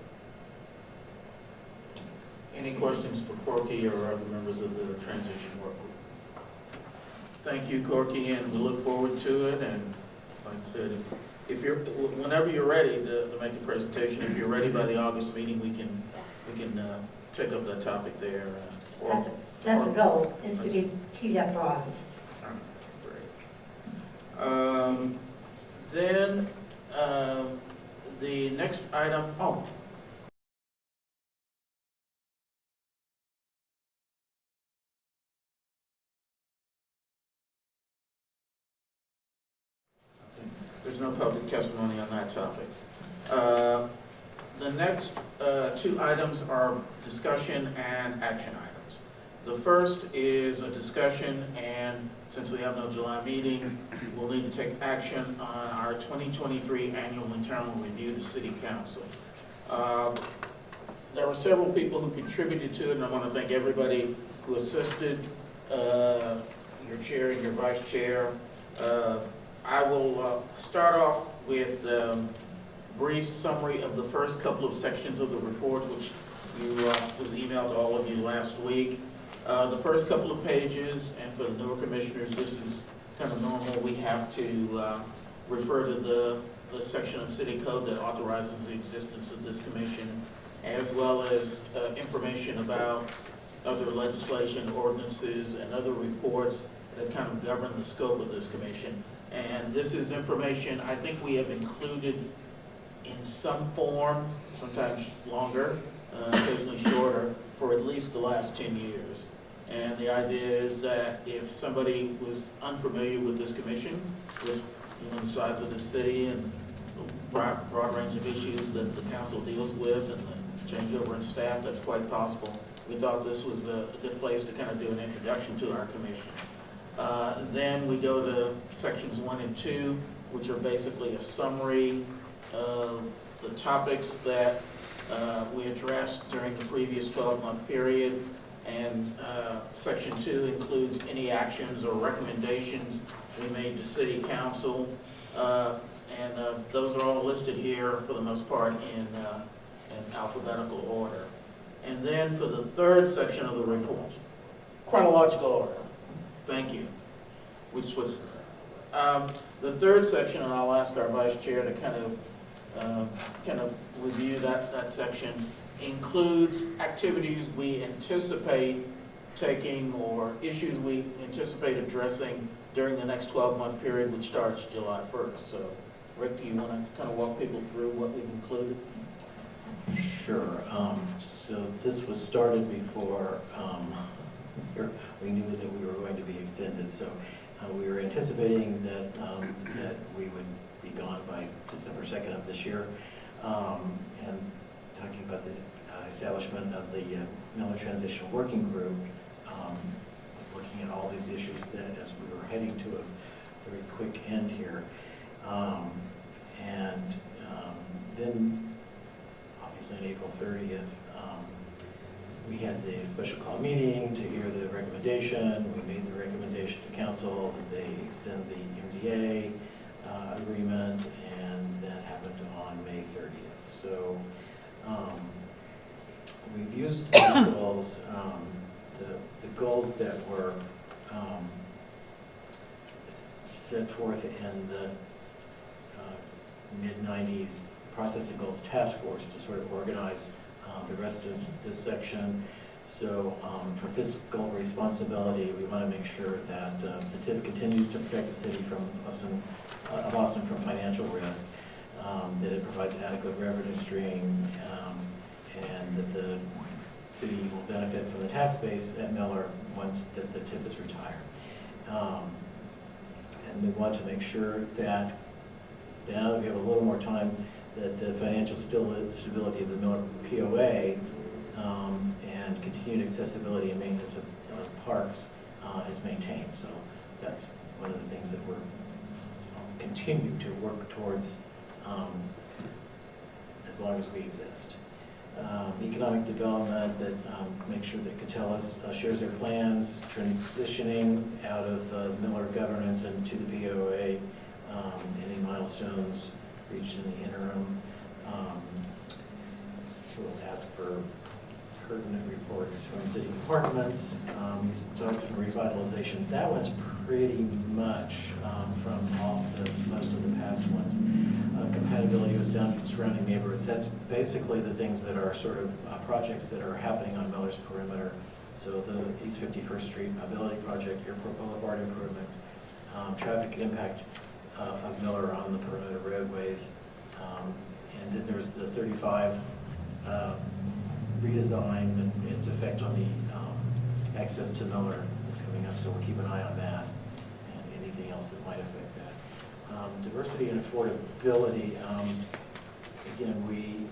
Any questions for Corky or other members of the transition work group? Thank you, Corky, and we look forward to it. And like I said, if you're, whenever you're ready to make a presentation, if you're ready by the August meeting, we can take up that topic there. That's the goal, is to be teed up for August. Great. Then the next item, there's no public testimony on that topic. The next two items are discussion and action items. The first is a discussion, and since we have no July meeting, we'll need to take action on our 2023 annual internal review to City Council. There were several people who contributed to it, and I want to thank everybody who assisted, your chair and your vice chair. I will start off with a brief summary of the first couple of sections of the report, which was emailed to all of you last week. The first couple of pages, and for the newer commissioners, this is kind of normal. We have to refer to the section of City Code that authorizes the existence of this commission, as well as information about other legislation, ordinances, and other reports that kind of govern the scope of this commission. And this is information I think we have included in some form, sometimes longer, occasionally shorter, for at least the last 10 years. And the idea is that if somebody was unfamiliar with this commission, with the size of the city and the broad range of issues that the council deals with and the changeover in staff, that's quite possible. We thought this was a good place to kind of do an introduction to our commission. Then we go to sections 1 and 2, which are basically a summary of the topics that we addressed during the previous 12-month period. And section 2 includes any actions or recommendations we made to City Council. And those are all listed here for the most part in alphabetical order. And then for the third section of the report, chronological order. Thank you. Which was the third section, and I'll ask our vice chair to kind of review that section. includes activities we anticipate taking or issues we anticipate addressing during the next 12-month period, which starts July 1st. So, Rick, do you want to kind of walk people through what we've included? Sure. So this was started before we knew that we were going to be extended. So we were anticipating that that we would be gone by December 2nd of this year, and talking about the establishment of the Miller Transition Working Group, looking at all these issues that as we were heading to a very quick end here, then obviously on April 30th, we had the special call meeting to hear the recommendation. We made the recommendation to council that they extend the MDA agreement, and that happened on May 30th. So we've used these goals, the goals that were set forth in the mid-90s Processing Goals Task Force to sort of organize the rest of this section. So for fiscal responsibility, we want to make sure that the TIP continues to protect the city from Boston from financial risk, that it provides adequate revenue stream, and that the city will benefit from the tax base at Miller once that the TIP is retired. And we want to make sure that now that we have a little more time, that the financial stability of the Miller POA and continued accessibility and maintenance of parks is maintained. So that's one of the things that we're continue to work towards as long as we exist. Economic development, that make sure that Catellus shares their plans, transitioning out of Miller governance into the POA, any milestones reached in the interim. We'll ask for pertinent reports from city departments. Thoughts on revitalization, that one's pretty much from most of the past ones. Compatibility with surrounding neighborhoods, that's basically the things that are sort of projects that are happening on Miller's perimeter. So the East 51st Street Mobility Project, Airport Boulevard improvements, traffic impact of Miller on the perimeter roadways, and then there's the 35 redesign and its effect on the access to Miller that's coming up, so we'll keep an eye on that and anything else that might affect that. Diversity and affordability, again, we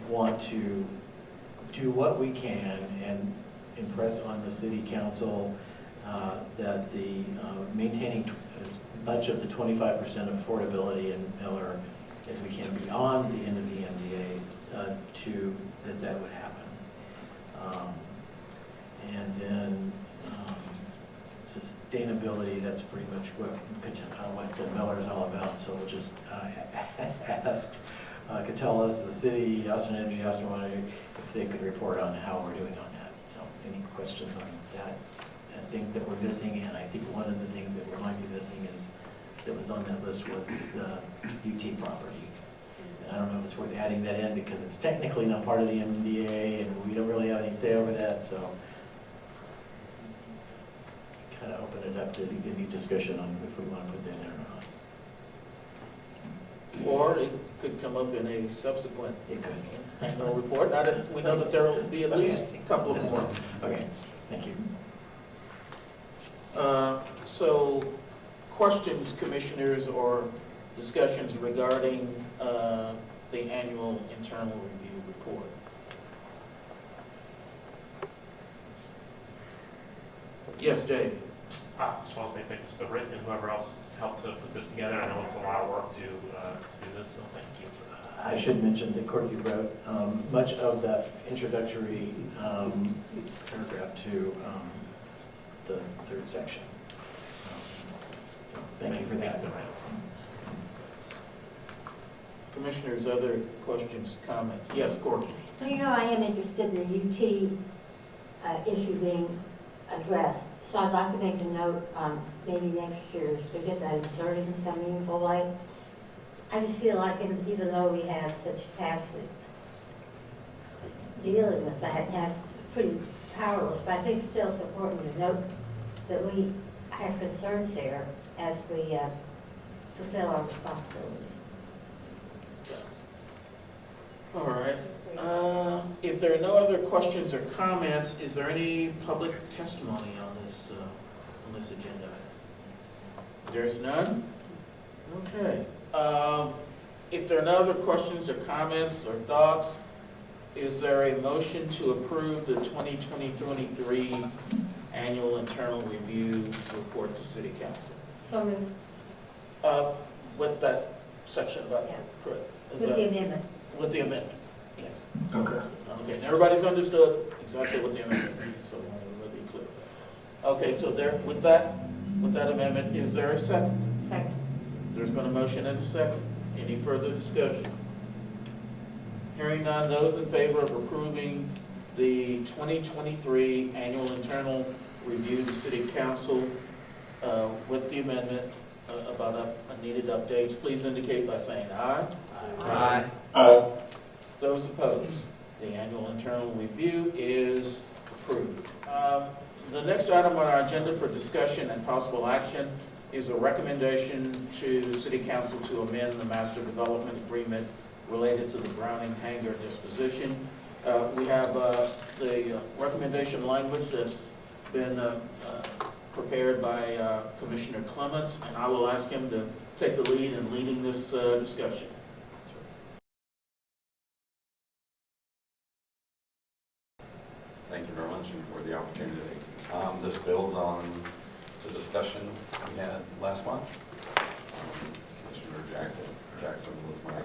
want to do what we can and impress on the city council that the maintaining as much of the 25% affordability in Miller as we can beyond the end of the MDA that would happen. And then sustainability, that's pretty much what Miller is all about. So we'll just ask Catellus, the city, Austin Energy, Austin Water, if they could report on how we're doing on that. So any questions on that? I think that we're missing, and I think one of the things that we might be missing is that was on that list was the UT property. And I don't know if it's worth adding that in because it's technically not part of the MDA, and we don't really have any say over that. So kind of open it up to any discussion on if we want to put that in or not. Or it could come up in a subsequent It could. annual report. Now that we know that there will be at least a couple of more. Okay, thank you. So, questions, commissioners, or discussions regarding the annual internal review report? Yes, Jay. I just want to say thanks to Rick and whoever else helped to put this together. I know it's a lot of work to do this, so thank you. I should mention that Corky wrote much of that introductory paragraph to the third section. So thank you for that. Commissioners, other questions, comments? Yes, Courtney. Well, you know, I am interested in the UT issue being addressed. So I'd like to make a note maybe next year to get that inserted in some meaningful way. I just feel like even though we have such a task dealing with that, and I'm pretty powerless, but I think it's still important to note that we have concerns there as we fulfill our responsibilities. All right. If there are no other questions or comments, is there any public testimony on this agenda? There's none? Okay. If there are no other questions or comments or thoughts, is there a motion to approve the 2023 annual internal review report to City Council? So moved. With that section about, Yeah. correct? Is With that- the amendment. With the amendment, yes. Okay. Okay, and everybody's understood exactly what the amendment means, so let me be clear. Okay, so there, with that amendment, is there a second? Second. There's been a motion and a second. Any further discussion? Hearing none, those in favor of approving the 2023 annual internal review to City Council with the amendment about needed updates, please indicate by saying aye. Aye. Those opposed, the annual internal review is approved. The next item on our agenda for discussion and possible action is a recommendation to City Council to amend the master development agreement related to the Browning Hangar disposition. We have the recommendation language that's been prepared by Commissioner Clements, and I will ask him to take the lead in leading this discussion. Thank you very much for the opportunity. This builds on the discussion we had last month. Commissioner Jackson was my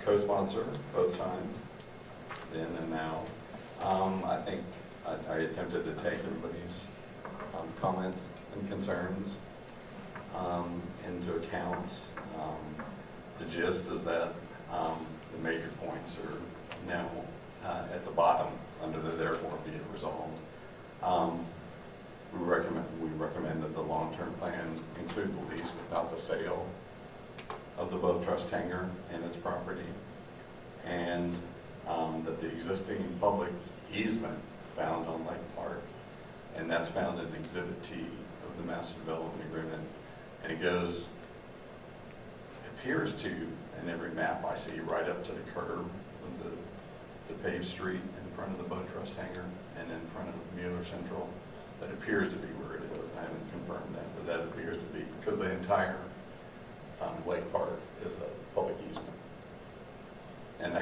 co-sponsor both times, then and now. I think I attempted to take everybody's comments and concerns into account. The gist is that the major points are now at the bottom under the therefore be it resolved. We recommend that the long-term plan include the lease without the sale of the boat trust hangar and its property, and that the existing public easement found on Lake Park, and that's found in Exhibit T of the Master Development Agreement, and it goes, appears to, in every map I see, right up to the curb of the paved street in front of the boat trust hangar and in front of Mueller Central. That appears to be where it is. I haven't confirmed that, but that appears to be, because the entire Lake Park is a public easement. And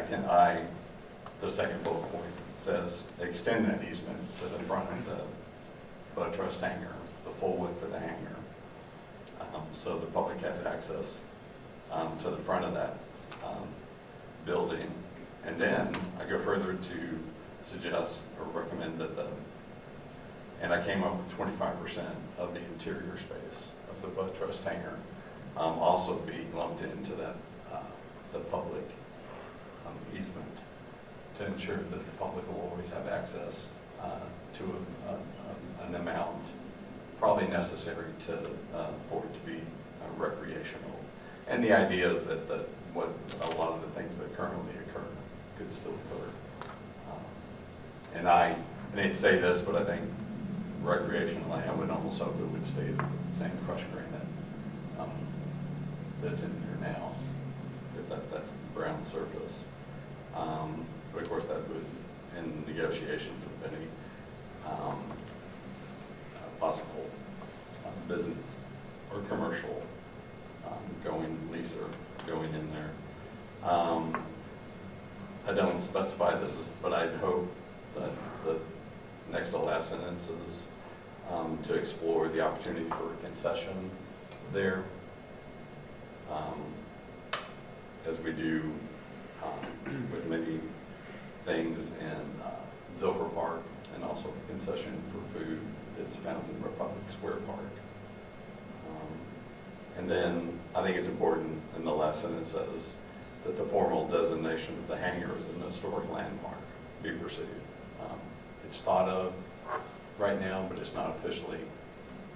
the second bullet point says extend that easement to the front of the boat trust hangar, the full width of the hangar, so the public has access to the front of that building. And then I go further to suggest or recommend that and I came up with 25% of the interior space of the boat trust hangar also be lumped into that the public easement to ensure that the public will always have access to an amount probably necessary for it to be recreational. And the idea is that what a lot of the things that currently occur could still occur. And I hate to say this, but I think recreationally, I would almost hope it would stay the same crushed granite that's in there now, if that's the brown surface. But of course, that would, in negotiations with any possible business or commercial lease or going in there. I don't specify this, but I'd hope that the next to last sentence is to explore the opportunity for a concession there, as we do with many things in Zilver Park, and also a concession for food that's found in Republic Square Park. And then I think it's important in the last sentence says that the formal designation of the hangar as an historic landmark be pursued. It's thought of right now, but it's not officially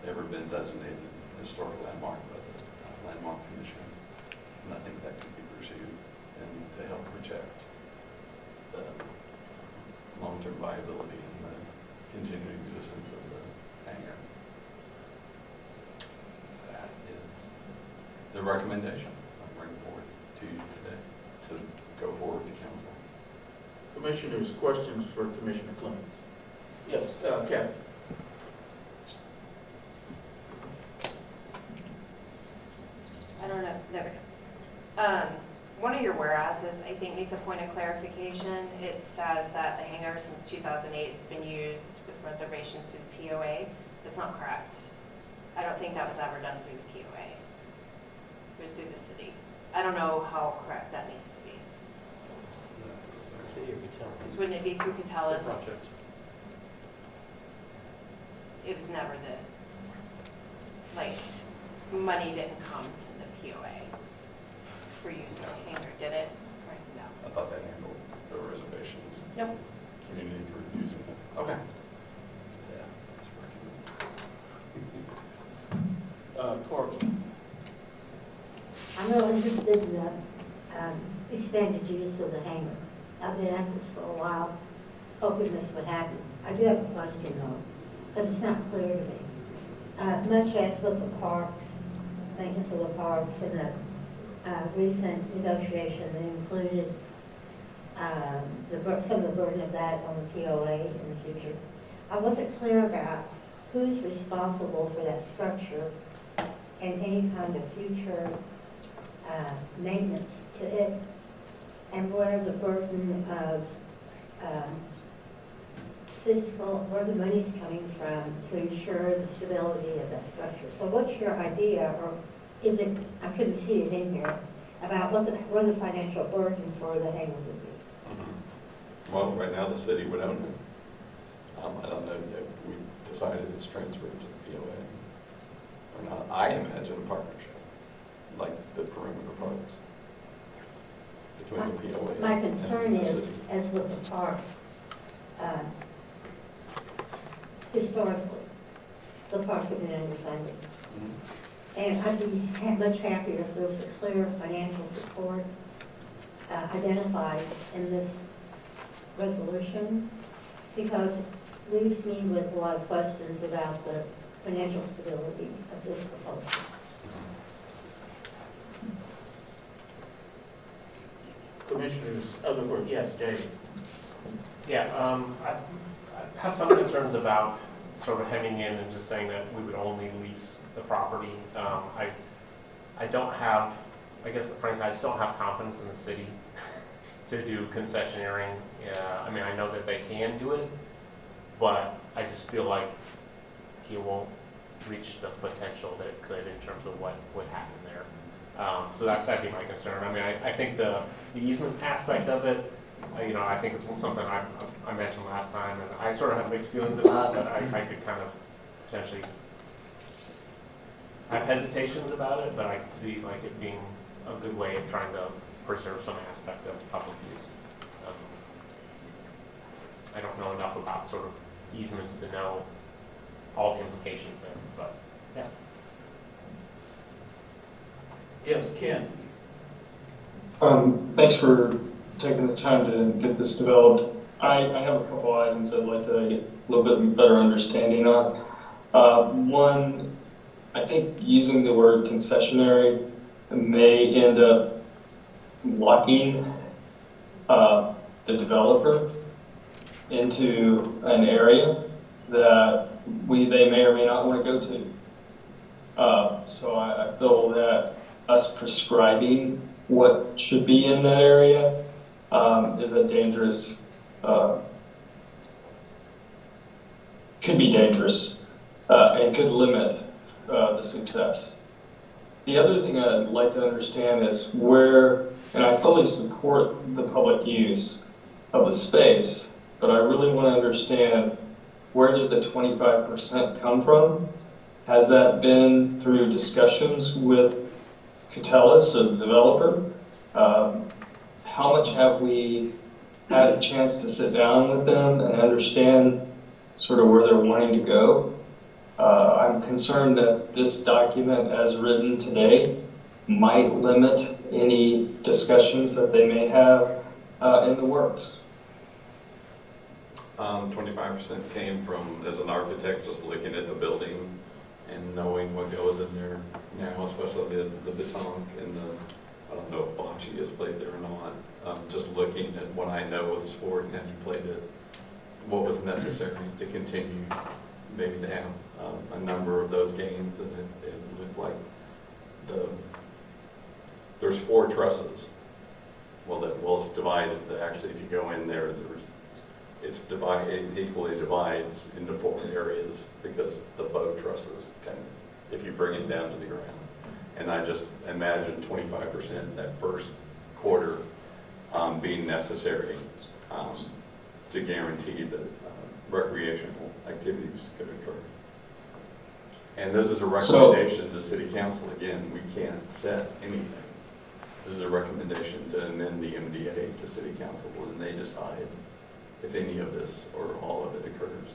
ever been designated a historic landmark by the Landmark Commission. And I think that could be pursued and to help protect long-term viability and the continued existence of the hangar. That is the recommendation I bring forth to you today to go forward to council. Commissioners, questions for Commissioner Clemens? Yes, Kathy. I don't know, there we go. One of your whereases, I think, needs a point of clarification. It says that the hangar since 2008 has been used with reservations through the POA. That's not correct. I don't think that was ever done through the POA. It was through the city. I don't know how correct that needs to be. City or Catella? Because wouldn't it be through Catella's? Project. It was never money didn't come to the POA for use of the hangar, did it? Right, no. I thought they handled the reservations. Nope. Community for using it. Okay. Yeah. Courtney. I'm really interested in the expanded use of the hangar. I've been at this for a while, hoping this would happen. I do have a question though, because it's not clear to me. Much as with the parks, maintenance of the parks, and the recent negotiation that included some of the burden of that on the POA in the future, I wasn't clear about who's responsible for that structure and any kind of future maintenance to it, and where the burden of fiscal, where the money's coming from to ensure the stability of that structure. So what's your idea, or is it, I couldn't see it in here, about where the financial burden for the hangar would be? Well, right now the city would own it. I don't know that we decided it's transferred to the POA or not. I imagine a partnership, like the perimeter parks between the POA My and concern the is, city. as with the parks, historically, the parks have been underfunded. And I'd be much happier if there was a clear financial support identified in this resolution, because it leaves me with a lot of questions about the financial stability of this proposal. Commissioners, other work, yes, Dave. Yeah, I have some concerns about sort of hemming in and just saying that we would only lease the property. I don't have, I guess frankly, I just don't have confidence in the city to do concessionaire. I mean, I know that they can do it, but I just feel like you won't reach the potential that it could in terms of what would happen there. So that'd be my concern. I mean, I think the easement aspect of it, I think it's something I mentioned last time, and I sort of have mixed feelings about it, but I could kind of potentially have hesitations about it, but I could see like it being a good way of trying to preserve some aspect of public use. I don't know enough about sort of easements to know all the implications there, but yeah. Yes, Ken. Thanks for taking the time to get this developed. I have a couple items I'd like to get a little bit better understanding on. One, I think using the word concessionary may end up locking the developer into an area that they may or may not want to go to. So I feel that us prescribing what should be in that area is a dangerous, could be dangerous and could limit the success. The other thing I'd like to understand is where, and I fully support the public use of the space, but I really want to understand, where did the 25% come from? Has that been through discussions with Catellis, the developer? How much have we had a chance to sit down with them and understand sort of where they're wanting to go? I'm concerned that this document as written today might limit any discussions that they may have in the works. 25% came from, as an architect, just looking at the building and knowing what goes in there now, especially the beton and I don't know if bocce is played there or not. Just looking at what I know of the sport and having played it, what was necessary to continue, maybe to have a number of those games, and it looked like there's 4 trusses. Well, it's divided. Actually, if you go in there, it equally divides into 4 areas because the bow trusses if you bring it down to the ground. And I just imagine 25% that first quarter being necessary to guarantee that recreational activities could occur. And this is a recommendation to City Council. Again, we can't set anything. This is a recommendation to amend the MDA to City Council, and they decide if any of this or all of it occurs.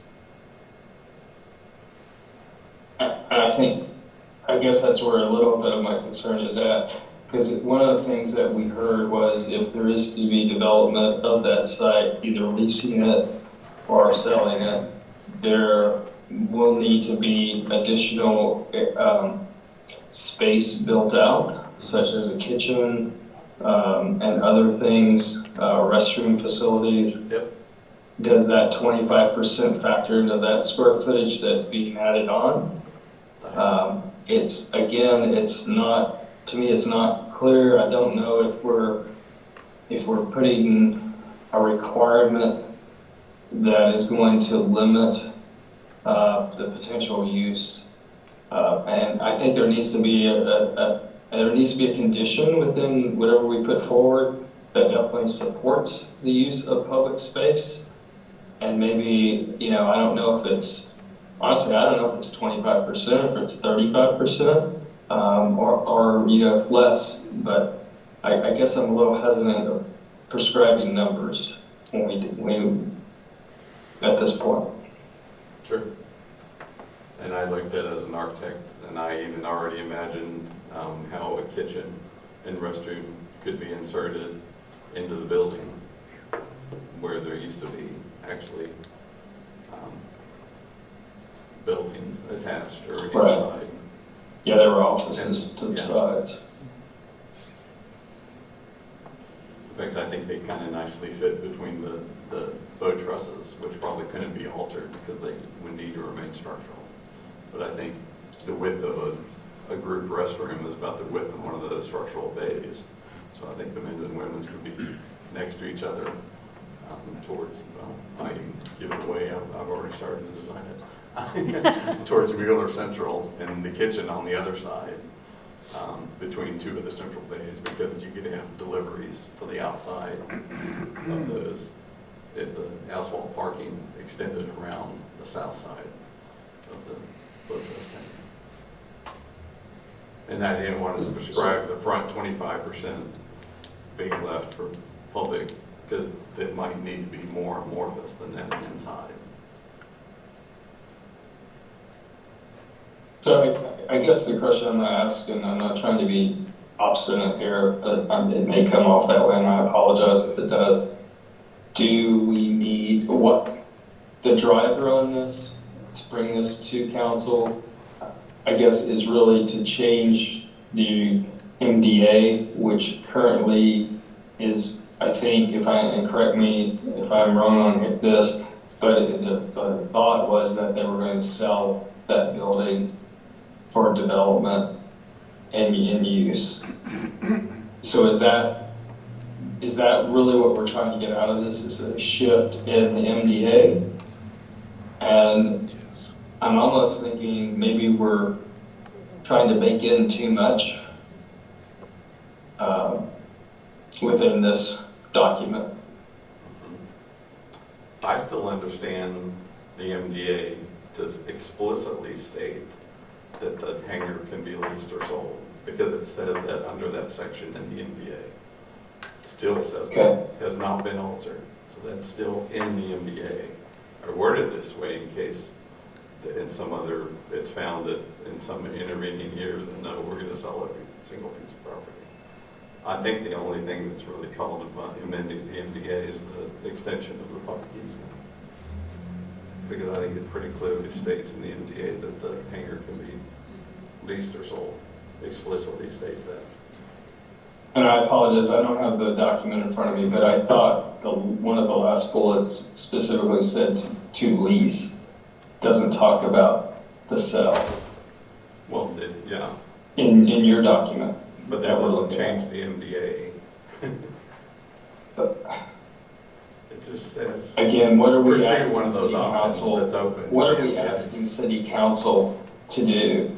I guess that's where a little bit of my concern is at, because one of the things that we heard was if there is to be development of that site, either leasing it or selling it, there will need to be additional space built out, such as a kitchen and other things, restroom facilities. Yep. Does that 25% factor into that square footage that's being added on? It's not, to me, it's not clear. I don't know if we're putting a requirement that is going to limit the potential use. And I think there needs to be a condition within whatever we put forward that definitely supports the use of public space. And maybe, I don't know if it's, honestly, I don't know if it's 25%, if it's 35%, or less. But I guess I'm a little hesitant of prescribing numbers when at this point. Sure. And I looked at it as an architect, and I even already imagined how a kitchen and restroom could be inserted into the building where there used to be actually buildings attached or inside. Right. Yeah, there were offices to the sides. In fact, I think they kind of nicely fit between the bow trusses, which probably couldn't be altered because they would need to remain structural. But I think the width of a group restroom is about the width of one of those structural bays. So I think the men's and women's would be next to each other towards, I can give it away, I've already started to design it, towards Wheeler Central, and the kitchen on the other side, between 2 of the central bays, because you could have deliveries to the outside of those if the asphalt parking extended around the south side of the boat tank. And I didn't want to prescribe the front 25% being left for public, because it might need to be more amorphous than that inside. So I guess the question I'm going to ask, and I'm not trying to be obstinate here, but it may come off that way, and I apologize if it does. Do we need, what, the driver on this, to bring this to council, I guess, is really to change the MDA, which currently is, I think, and correct me if I'm wrong on this, but the thought was that they were going to sell that building for development and in use. So is that really what we're trying to get out of this, is a shift in the MDA? And I'm almost thinking maybe we're trying to bake in too much within this document. I still understand the MDA to explicitly state that the hangar can be leased or sold, because it says that under that section in the MDA. Still says that has not been altered, so that's still in the MDA. I worded this way in case that in some other, it's found that in some intervening years that no, we're going to sell every single piece of property. I think the only thing that's really called about amending the MDA is the extension of the public easement. because I think it pretty clearly states in the MDA that the hangar can be leased or sold. Explicitly states that. And I apologize, I don't have the document in front of me, but I thought one of the last bullets specifically said to lease. Doesn't talk about the sale Well, yeah, in your document. but that doesn't change the MDA. But It just says, again, what are we pursue asking one of those city options council? that's open. to What the are we MDA. asking city council to do?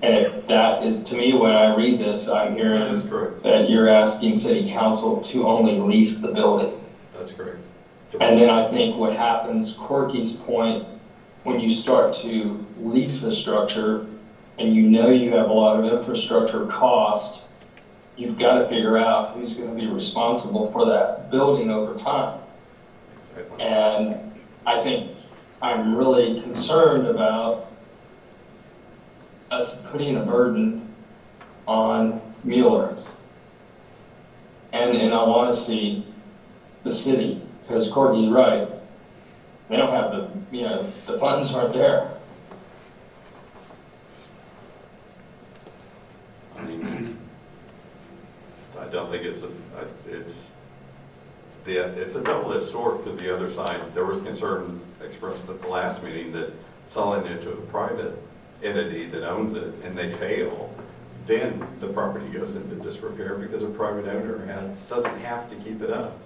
And if that is, to me, when I read this, I'm That hearing is correct. that you're asking city council to only lease the building. That's correct. And then I think what happens, Corky's point, when you start to lease a structure and you know you have a lot of infrastructure cost, you've got to figure out who's going to be responsible for that building over time. Exactly. And I think I'm really concerned about us putting a burden on Mueller. And in all honesty, the city, because Courtney's right, they don't have the funds aren't there. I mean, I don't think it's a double-edged sword, because the other side, there was concern expressed at the last meeting that selling it to a private entity that owns it and they fail, then the property goes into disrepair because a private owner doesn't have to keep it up.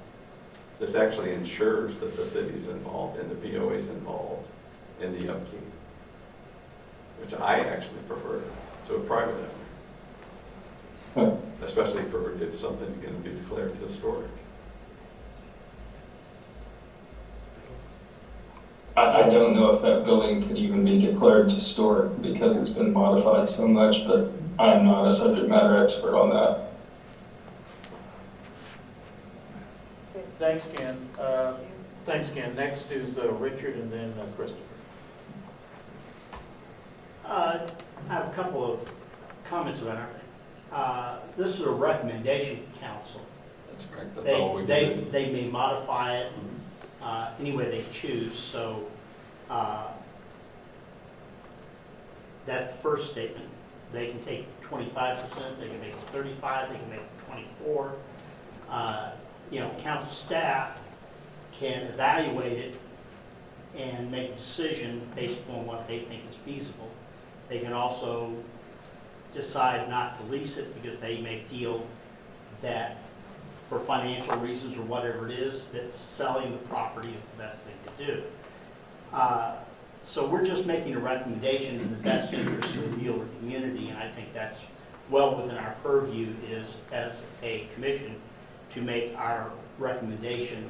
This actually ensures that the city's involved and the POA's involved in the upkeep, which I actually prefer to a private owner, especially for if something's going to be declared historic. I don't know if that building could even be declared historic because it's been modified so much, but I am not a subject matter expert on that. Thanks, Ken. Thanks, Ken. Next is Richard and then Christopher. I have a couple of comments about it. This is a recommendation to council. That's correct. That's all we can do. They may modify it any way they choose, so that's the first statement. They can take 25%, they can make it 35%, they can make it 24%. Council staff can evaluate it and make a decision based upon what they think is feasible. They can also decide not to lease it because they may feel that for financial reasons or whatever it is, that selling the property is the best thing to do. So we're just making a recommendation in the best interest of the Mueller community, and I think that's well within our purview is, as a commission, to make our recommendation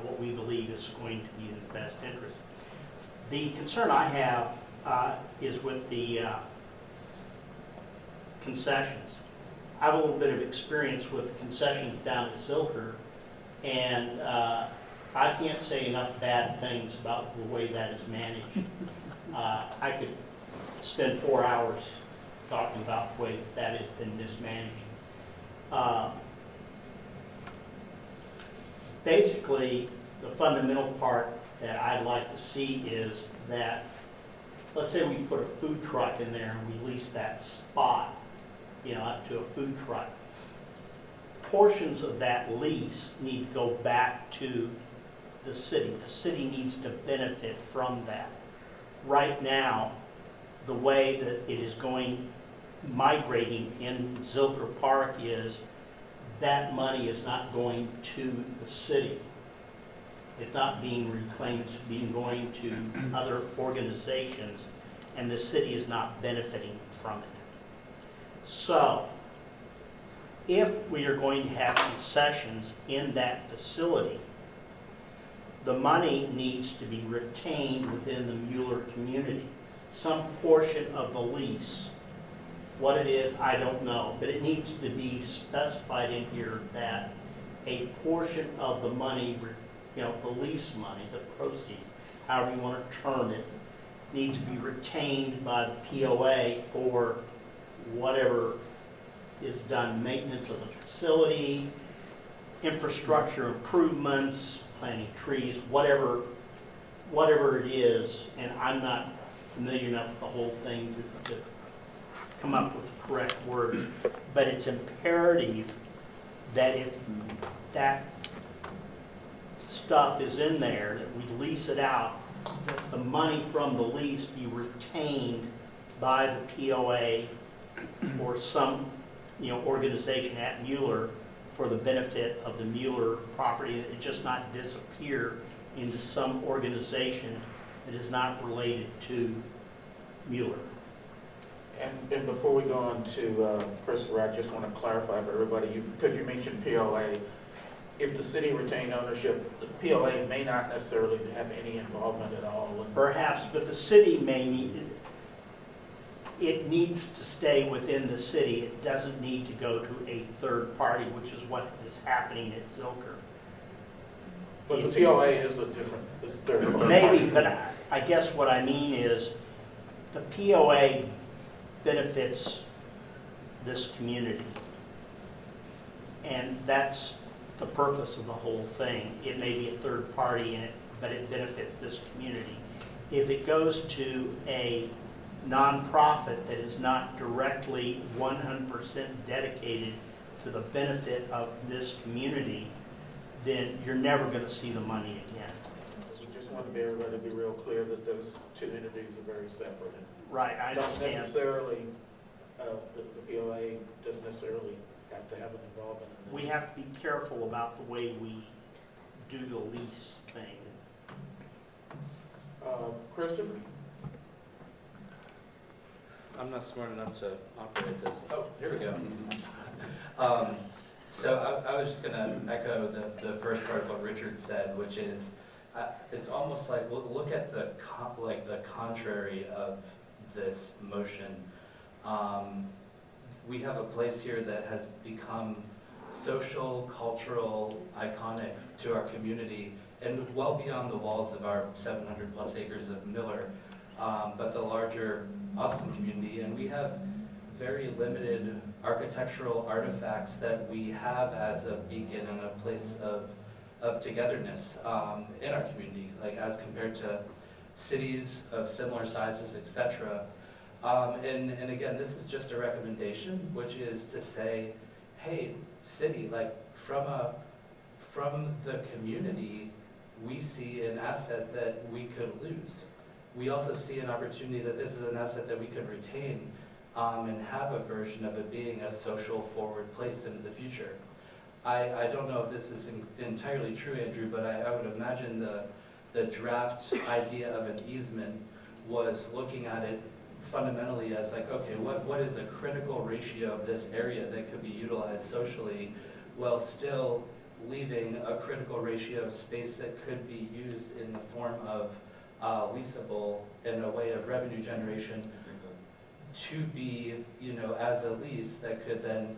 what we believe is going to be in the best interest. The concern I have is with the concessions. I have a little bit of experience with concessions down at Zilker, and I can't say enough bad things about the way that is managed. I could spend 4 hours talking about the way that has been mismanaged. Basically, the fundamental part that I'd like to see is that, let's say we put a food truck in there and we lease that spot, up to a food truck. Portions of that lease need to go back to the city. The city needs to benefit from that. Right now, the way that it is migrating in Zilker Park is that money is not going to the city. It's not being reclaimed, it's being going to other organizations, and the city is not benefiting from it. So, if we are going to have concessions in that facility, the money needs to be retained within the Mueller community. Some portion of the lease. What it is, I don't know, but it needs to be specified in here that a portion of the money, the lease money, the proceeds, however you want to term it, needs to be retained by the POA for whatever is done, maintenance of the facility, infrastructure improvements, planting trees, whatever whatever it is, and I'm not familiar enough with the whole thing to come up with the correct words, but it's imperative that if that stuff is in there, that we lease it out, that the money from the lease be retained by the POA or some, organization at Mueller for the benefit of the Mueller property, that it just not disappear into some organization that is not related to Mueller. And before we go on to Christopher, I just want to clarify for everybody, because you mentioned POA, if the city retained ownership, the POA may not necessarily have any involvement at all. Perhaps, but the city may need, it needs to stay within the city. It doesn't need to go to a third party, which is what is happening at Zilker. But the POA is a different, is third party. Maybe, but I guess what I mean is the POA benefits this community. And that's the purpose of the whole thing. It may be a third party in it, but it benefits this community. If it goes to a nonprofit that is not directly 100% dedicated to the benefit of this community, then you're never going to see the money again. We just want to be everybody to be real clear that those two entities are very separate. Right, I Don't understand. necessarily, the POA doesn't necessarily have to have an involvement in We this. have to be careful about the way we do the lease thing. Christopher? I'm not smart enough to operate this. Oh, Here we go. So I was just going to echo the first part of what Richard said, which is it's almost like look at the contrary of this motion. We have a place here that has become social, cultural, iconic to our community, and well beyond the walls of our 700 plus acres of Miller, but the larger Austin community. And we have very limited architectural artifacts that we have as a beacon and a place of togetherness in our community, like as compared to cities of similar sizes, etc. And again, this is just a recommendation, which is to say, hey, city, like from the community, we see an asset that we could lose. We also see an opportunity that this is an asset that we could retain and have a version of it being a social forward place into the future. I don't know if this is entirely true, Andrew, but I would imagine the draft idea of an easement was looking at it fundamentally as like, okay, what is a critical ratio of this area that could be utilized socially while still leaving a critical ratio of space that could be used in the form of leasable in a way of revenue generation to be, as a lease that could then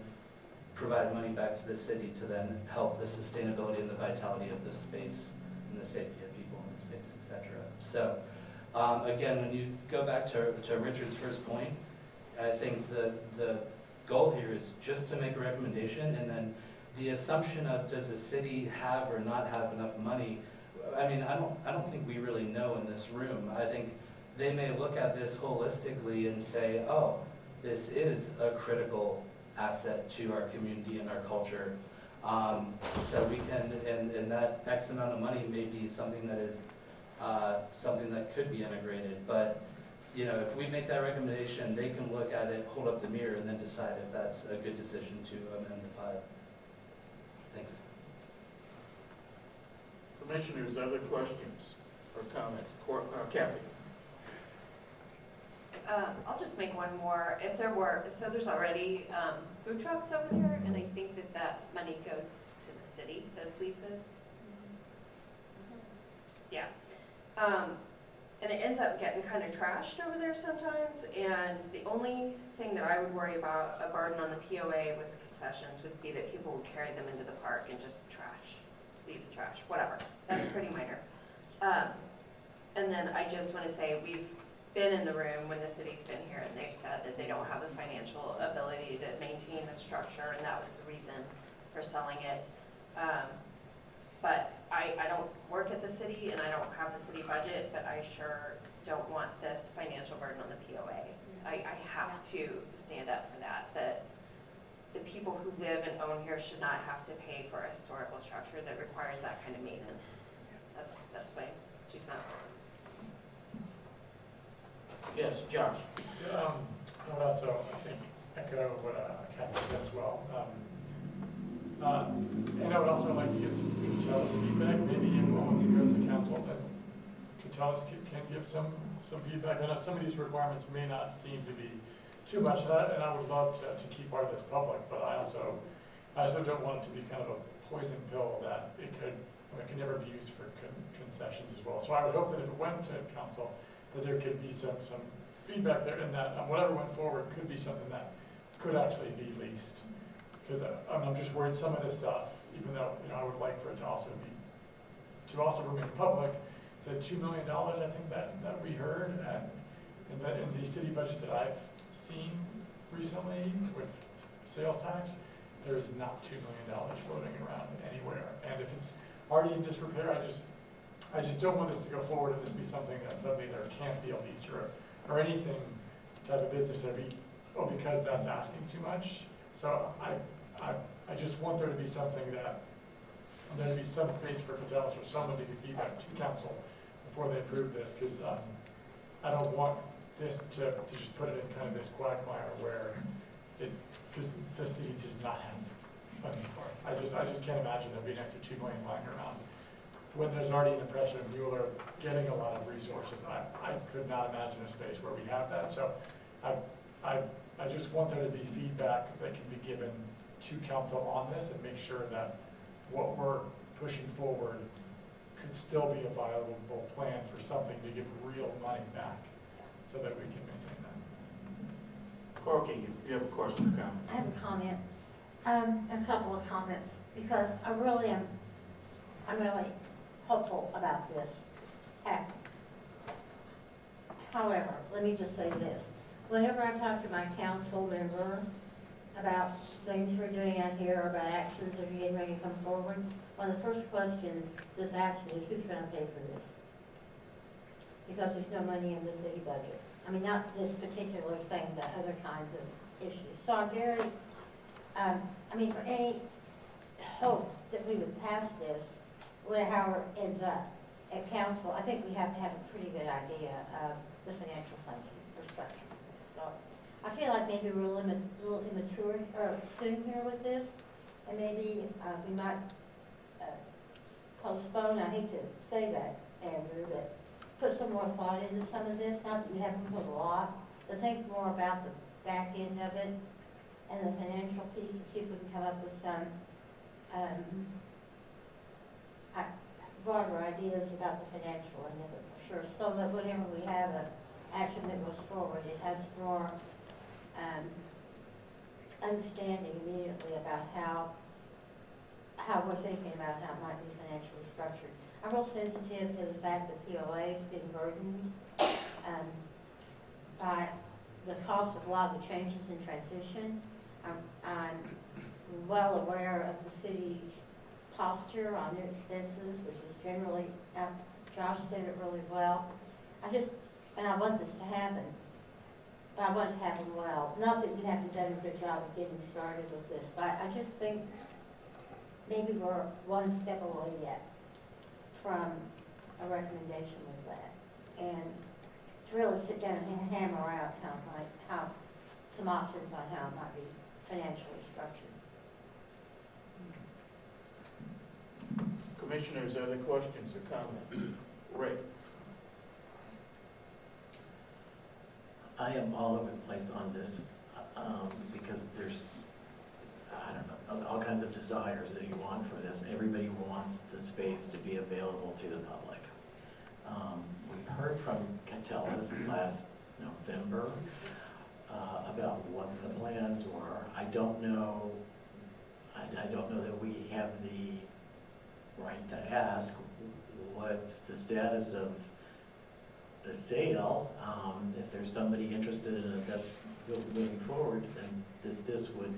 provide money back to the city to then help the sustainability and the vitality of the space and the safety of people in the space, etc. So again, when you go back to Richard's first point, I think the goal here is just to make a recommendation, and then the assumption of does the city have or not have enough money, I mean, I don't think we really know in this room. I think they may look at this holistically and say, oh, this is a critical asset to our community and our culture. So we can, and that X amount of money may be something that is something that could be integrated. But if we make that recommendation, they can look at it, hold up the mirror, and then decide if that's a good decision to amend the PIAC. Thanks. Commissioners, other questions or comments? Kathy? I'll just make one more. If there were, so there's already food trucks over there, and I think that money goes to the city, those leases. Yeah. And it ends up getting kind of trashed over there sometimes, and the only thing that I would worry about, a burden on the POA with the concessions, would be that people would carry them into the park and just leave the trash, whatever. That's pretty minor. And then I just want to say, we've been in the room when the city's been here, and they've said that they don't have the financial ability to maintain the structure, and that was the reason for selling it. But I don't work at the city and I don't have the city budget, but I sure don't want this financial burden on the POA. I have to stand up for that, that the people who live and own here should not have to pay for a historical structure that requires that kind of maintenance. That's my 2 cents. Yes, Josh. I would also, I think, echo what Kathy said as well. And I would also like to get some Catellis feedback, maybe even once it goes to council, that Catellis can give some feedback. I know some of these requirements may not seem to be too much, and I would love to keep part of this public, but I also don't want it to be kind of a poison pill that it could never be used for concessions as well. So I would hope that if it went to council, that there could be some feedback there, and that whatever went forward could be something that could actually be leased. Because I'm just worried some of this stuff, even though I would like for it to also remain public, the $2 million I think that we heard, and that in the city budget that I've seen recently with sales tax, there's not $2 million floating around anywhere. And if it's already in disrepair, I just don't want this to go forward and this be something that suddenly there can't be a lease or anything type of business there be, because that's asking too much. So I just want there to be something that, there to be some space for Catellis or someone to give feedback to council before they approve this, because I don't want this to just put it in kind of this quagmire where because the city does not have funding for it. I just can't imagine there being extra $2 million lying around when there's already an impression of Mueller getting a lot of resources. I could not imagine a space where we have that. So I just want there to be feedback that can be given to council on this and make sure that what we're pushing forward could still be a viable plan for something to give real money back so that we can maintain that. Corky, you have a question or comment? I have a comment, a couple of comments, because I'm really hopeful about this happening. However, let me just say this. Whenever I talk to my council member about things we're doing out here, about actions that are getting ready to come forward, one of the first questions that's asked me is, who's going to pay for this? Because there's no money in the city budget. I mean, not this particular thing, but other kinds of issues. So I'm very, for any hope that we would pass this, however it ends up at council, I think we have to have a pretty good idea of the financial funding or structure. So I feel like maybe we're a little immature or soon here with this, and maybe we might postpone, I hate to say that, Andrew, but put some more thought into some of this. Not that we haven't put a lot, but think more about the back end of it and the financial piece and see if we can come up with some broader ideas about the financial end of it for sure, so that whenever we have an action that goes forward, it has more understanding immediately about how we're thinking about how it might be financially structured. I'm real sensitive to the fact that POA has been burdened by the cost of a lot of the changes in transition. I'm well aware of the city's posture on their expenses, which is generally, Josh said it really well. And I want this to happen, but I want it to happen well. Not that you haven't done a good job of getting started with this, but I just think maybe we're one step away yet from a recommendation with that. And to really sit down and hammer out how some options on how it might be financially structured. Commissioners, other questions or comments? Rick? I am all over the place on this because there's, I don't know, all kinds of desires that you want for this. Everybody wants the space to be available to the public. We heard from Catellis last November about what the plans were. I don't know that we have the right to ask what's the status of the sale. If there's somebody interested in it that's moving forward, then this would,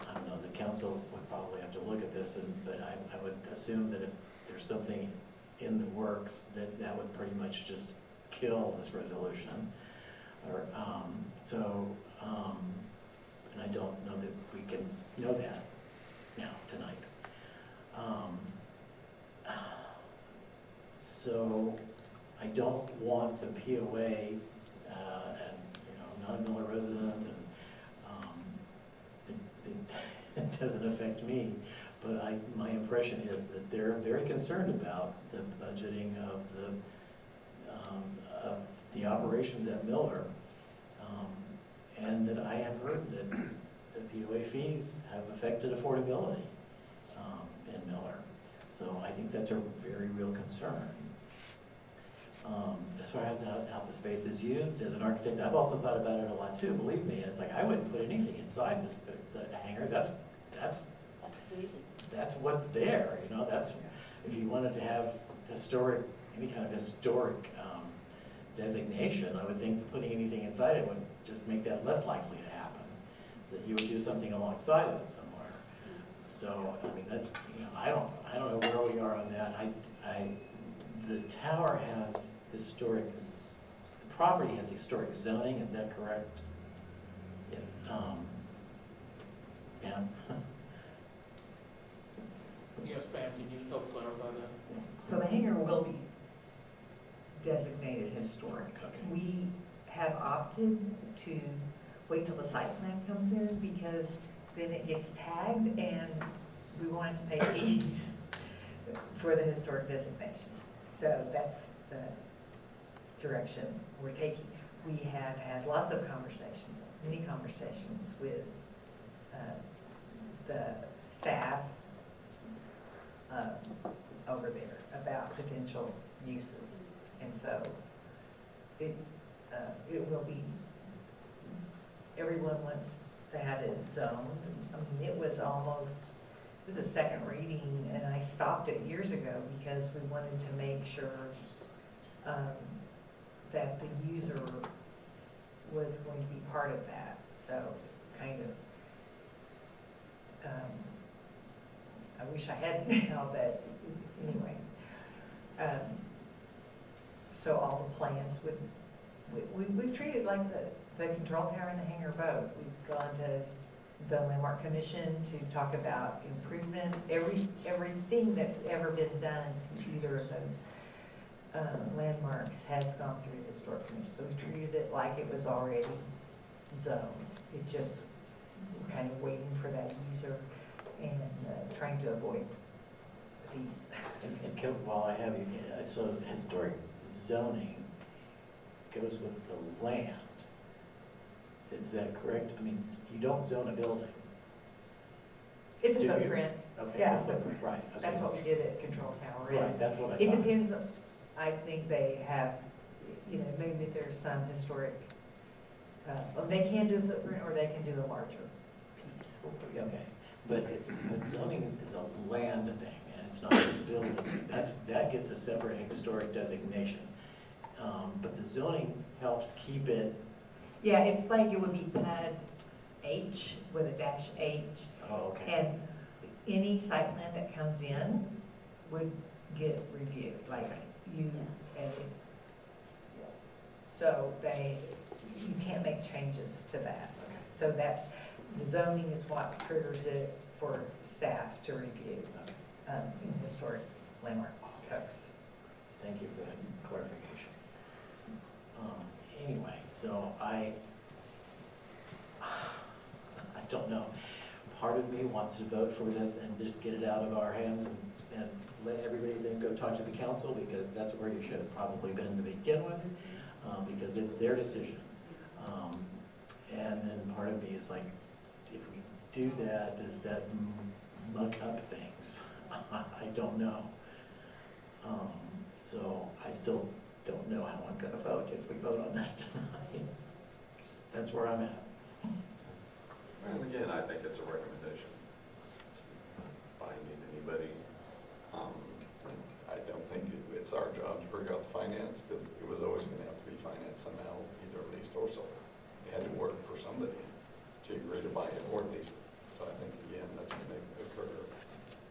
I don't know, the council would probably have to look at this, but I would assume that if there's something in the works that would pretty much just kill this resolution. Or, and I don't know that we can know that now, tonight. So I don't want the POA and, non-Miller residents, and it doesn't affect me, but my impression is that they're very concerned about the budgeting of the operations at Miller, and that I have heard that the POA fees have affected affordability in Miller. So I think that's a very real concern. As far as how the space is used, as an architect, I've also thought about it a lot too, believe me. And it's like, I wouldn't put anything inside the hangar. That's what's there, that's, if you wanted to have any kind of historic designation, I would think putting anything inside it would just make that less likely to happen. That you would do something alongside of it somewhere. So, I mean, that's, I don't know where we are on that. The tower has the property has historic zoning, is that correct? Yeah. Pam? Yes, Pam, can you help clarify that? So the hangar will be designated historic. Okay. We have opted to wait till the site plan comes in because then it gets tagged and we want to pay fees for the historic designation. So that's the direction we're taking. We have had lots of conversations, many conversations with the staff over there about potential uses. And so it will be, everyone wants to have it zoned. I mean, it was a second reading, and I stopped it years ago because we wanted to make sure that the user was going to be part of that. So kind of, I wish I had now, but anyway. So all the plans we've treated like the control tower and the hangar both. We've gone to the Landmark Commission to talk about improvements, everything that's ever been done to either of those landmarks has gone through the Historic Commission. So we treated it like it was already zoned. It just, we're kind of waiting for that user and trying to avoid fees. And while I have you, so historic zoning goes with the land. Is that correct? I mean, you don't zone a building. It's a footprint. Okay. Yeah, footprint. Right. That's what we did at Control Tower. Right, that's what I thought. It depends, I think they have, maybe there's some historic, they can do a footprint or they can do a larger piece. Okay, but zoning is a land thing, and it's not a building. That gets a separate historic designation. But the zoning helps keep it. Yeah, it's like it would be PUD H with a dash H. Oh, okay. And any site plan that comes in would get reviewed, like you edit. So you can't make changes to that. Okay. So the zoning is what triggers it for staff to review in historic landmark codes. Thank you for that clarification. Anyway, so I don't know. Part of me wants to vote for this and just get it out of our hands and let everybody then go talk to the council, because that's where you should have probably been to begin with, because it's their decision. And then part of me is like, if we do that, does that muck up things? I don't know. So I still don't know how I'm going to vote if we vote on this tonight. That's where I'm at. And again, I think it's a recommendation. It's not binding anybody. I don't think it's our job to figure out the finance, because it was always going to have to be financed somehow, either leased or sold. It had to work for somebody to agree to buy it or lease it. So I think, again, that's going to occur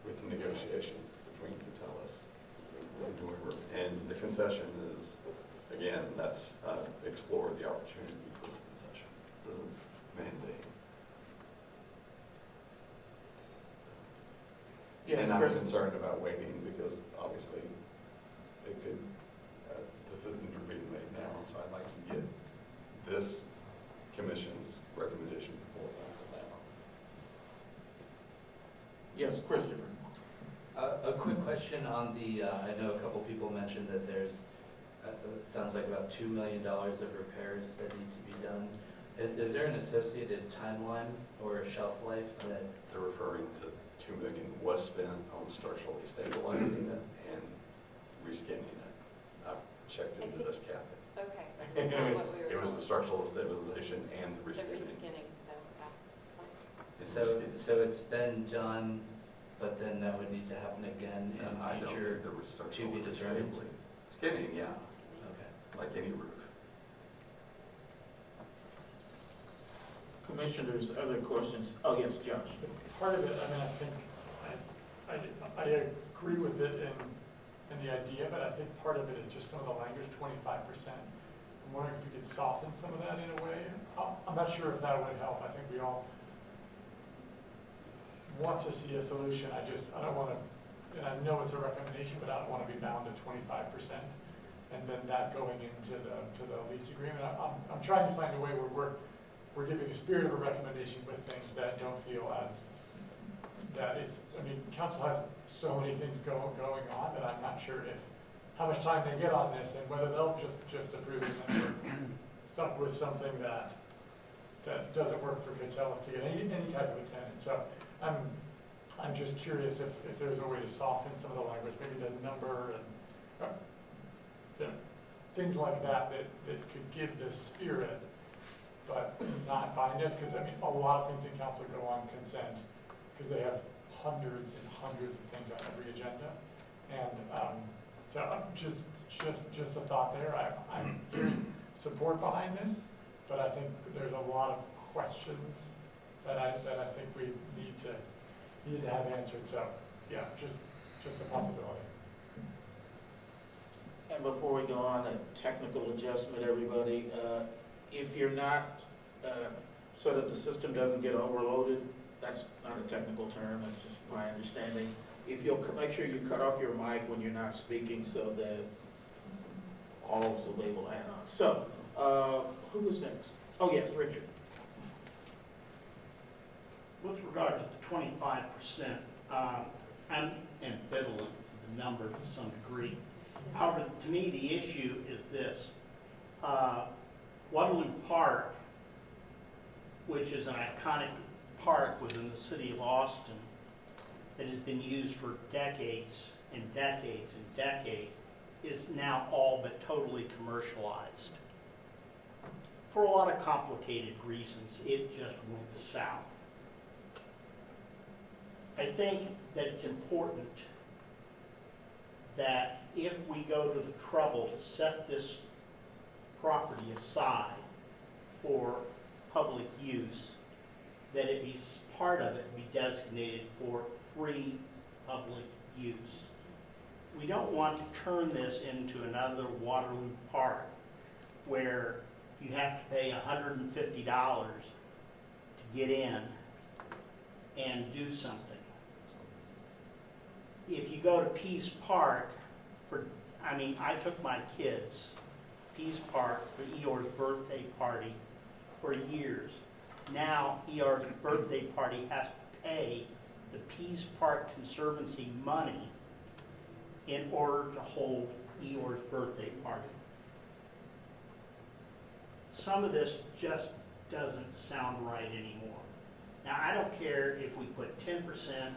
with negotiations between Catellus that's explore the opportunity for concession. Doesn't mandate. Yes, And I'm Chris. concerned about waiting because obviously it could, decisions are being made now, so I'd like to get this commission's recommendation before council now. Yes, Christopher. A quick question on the, I know a couple people mentioned that there's, it sounds like about $2 million of repairs that need to be done. Is there an associated timeline or a shelf life that? They're referring to $2 million was spent on structurally stabilizing it and reskinning it. I've checked into this, Kathy. Okay. That's not what we were It was the told. structural stabilization and the The reskinning. reskinning, So it's been done, but then that would need to happen again And I in don't future think there was to structural be determined? restabling. Skinning, yeah, Okay. like any roof. Commissioners, other questions? Oh, yes, Josh. Part of it, I mean, I agree with it in the idea, but I think part of it is just some of the language, 25%. I'm wondering if we could soften some of that in a way. I'm not sure if that would help. I think we all want to see a solution. I don't want to, and I know it's a recommendation, but I don't want to be bound to 25%. And then that going into the lease agreement. I'm trying to find a way where we're giving a spirit of a recommendation with things that don't feel as, that it's, I mean, council has so many things going on that I'm not sure how much time they get on this and whether they'll just approve it and then we're stuck with something that doesn't work for Coachella to get any type of a tenant. So I'm just curious if there's a way to soften some of the language, maybe the number and things like that could give this spirit, but not bind us, because I mean, a lot of things in council go on consent, because they have hundreds and hundreds of things on every agenda. And so just a thought there. I'm hearing support behind this, but I think there's a lot of questions that I think we need to have answered. So yeah, just a possibility. And before we go on, a technical adjustment, everybody. If you're not, so that the system doesn't get overloaded, that's not a technical term, that's just my understanding. If you'll make sure you cut off your mic when you're not speaking so that all the label add on. So, who was next? Oh, yes, Richard. With regard to the 25%, I'm ambivalent to the number to some degree. However, to me, the issue is this. Waterloo Park, which is an iconic park within the city of Austin that has been used for decades and decades and decades, is now all but totally commercialized. For a lot of complicated reasons, it just went south. I think that it's important that if we go to the trouble to set this property aside for public use, that it be part of it be designated for free public use. We don't want to turn this into another Waterloo Park where you have to pay $150 to get in and do something. If you go to Peace Park, I took my kids Peace Park for Eeyore's birthday party for years. Now Eeyore's birthday party has to pay the Peace Park Conservancy money in order to hold Eeyore's birthday party. Some of this just doesn't sound right anymore. Now, I don't care if we put 10%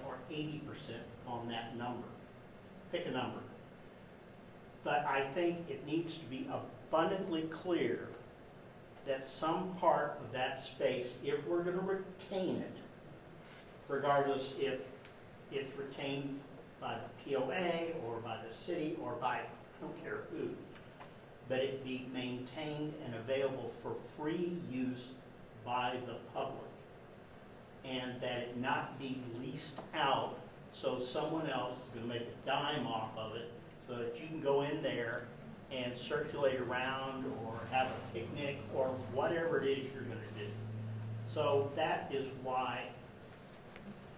or 80% on that number. Pick a number. But I think it needs to be abundantly clear that some part of that space, if we're going to retain it, regardless if it's retained by the POA or by the city or by I don't care who, but it be maintained and available for free use by the public, and that it not be leased out so someone else is going to make a dime off of it so that you can go in there and circulate around or have a picnic or whatever it is you're gonna do. So that is why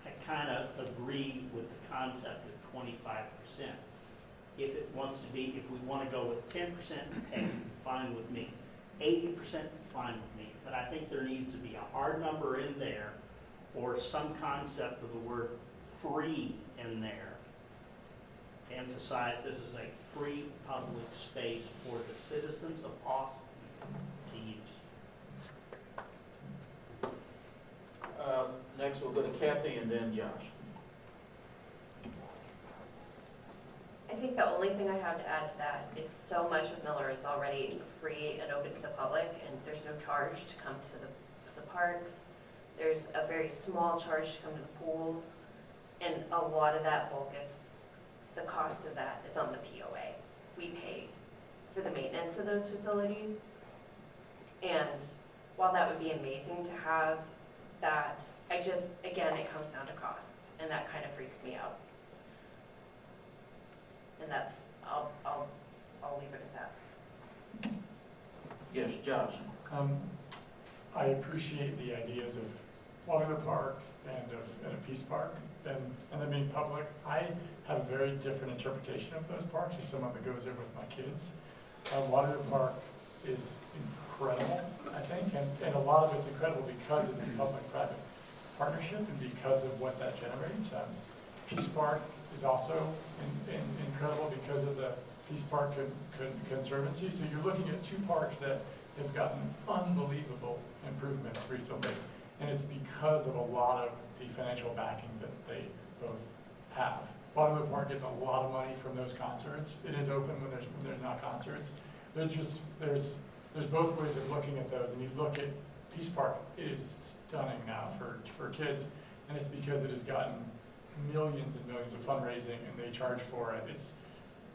I kind of agree with the concept of 25%. If it wants to be, if we want to go with 10%, hey, fine with me. 80%, fine with me. But I think there needs to be a hard number in there or some concept of the word free in there to emphasize this is a free public space for the citizens of Austin to use. Next, we'll go to Kathy and then Josh. I think the only thing I have to add to that is so much of Miller is already free and open to the public, and there's no charge to come to the parks. There's a very small charge to come to the pools, and a lot of that bulk is, the cost of that is on the POA. We pay for the maintenance of those facilities, and while that would be amazing to have that, again, it comes down to cost, and that kind of freaks me out. And that's, I'll leave it at that. Yes, Josh. I appreciate the ideas of Water Park and a Peace Park and them being public. I have a very different interpretation of those parks as someone that goes there with my kids. Water Park is incredible, I think, and a lot of it's incredible because of the public-private partnership and because of what that generates. Peace Park is also incredible because of the Peace Park Conservancy. So you're looking at two parks that have gotten unbelievable improvements recently, and it's because of a lot of the financial backing that they both have. Waterloo Park gets a lot of money from those concerts. It is open when there's not concerts. There's both ways of looking at those, and you look at Peace Park, it is stunning now for kids, and it's because it has gotten millions and millions of fundraising, and they charge for it. It's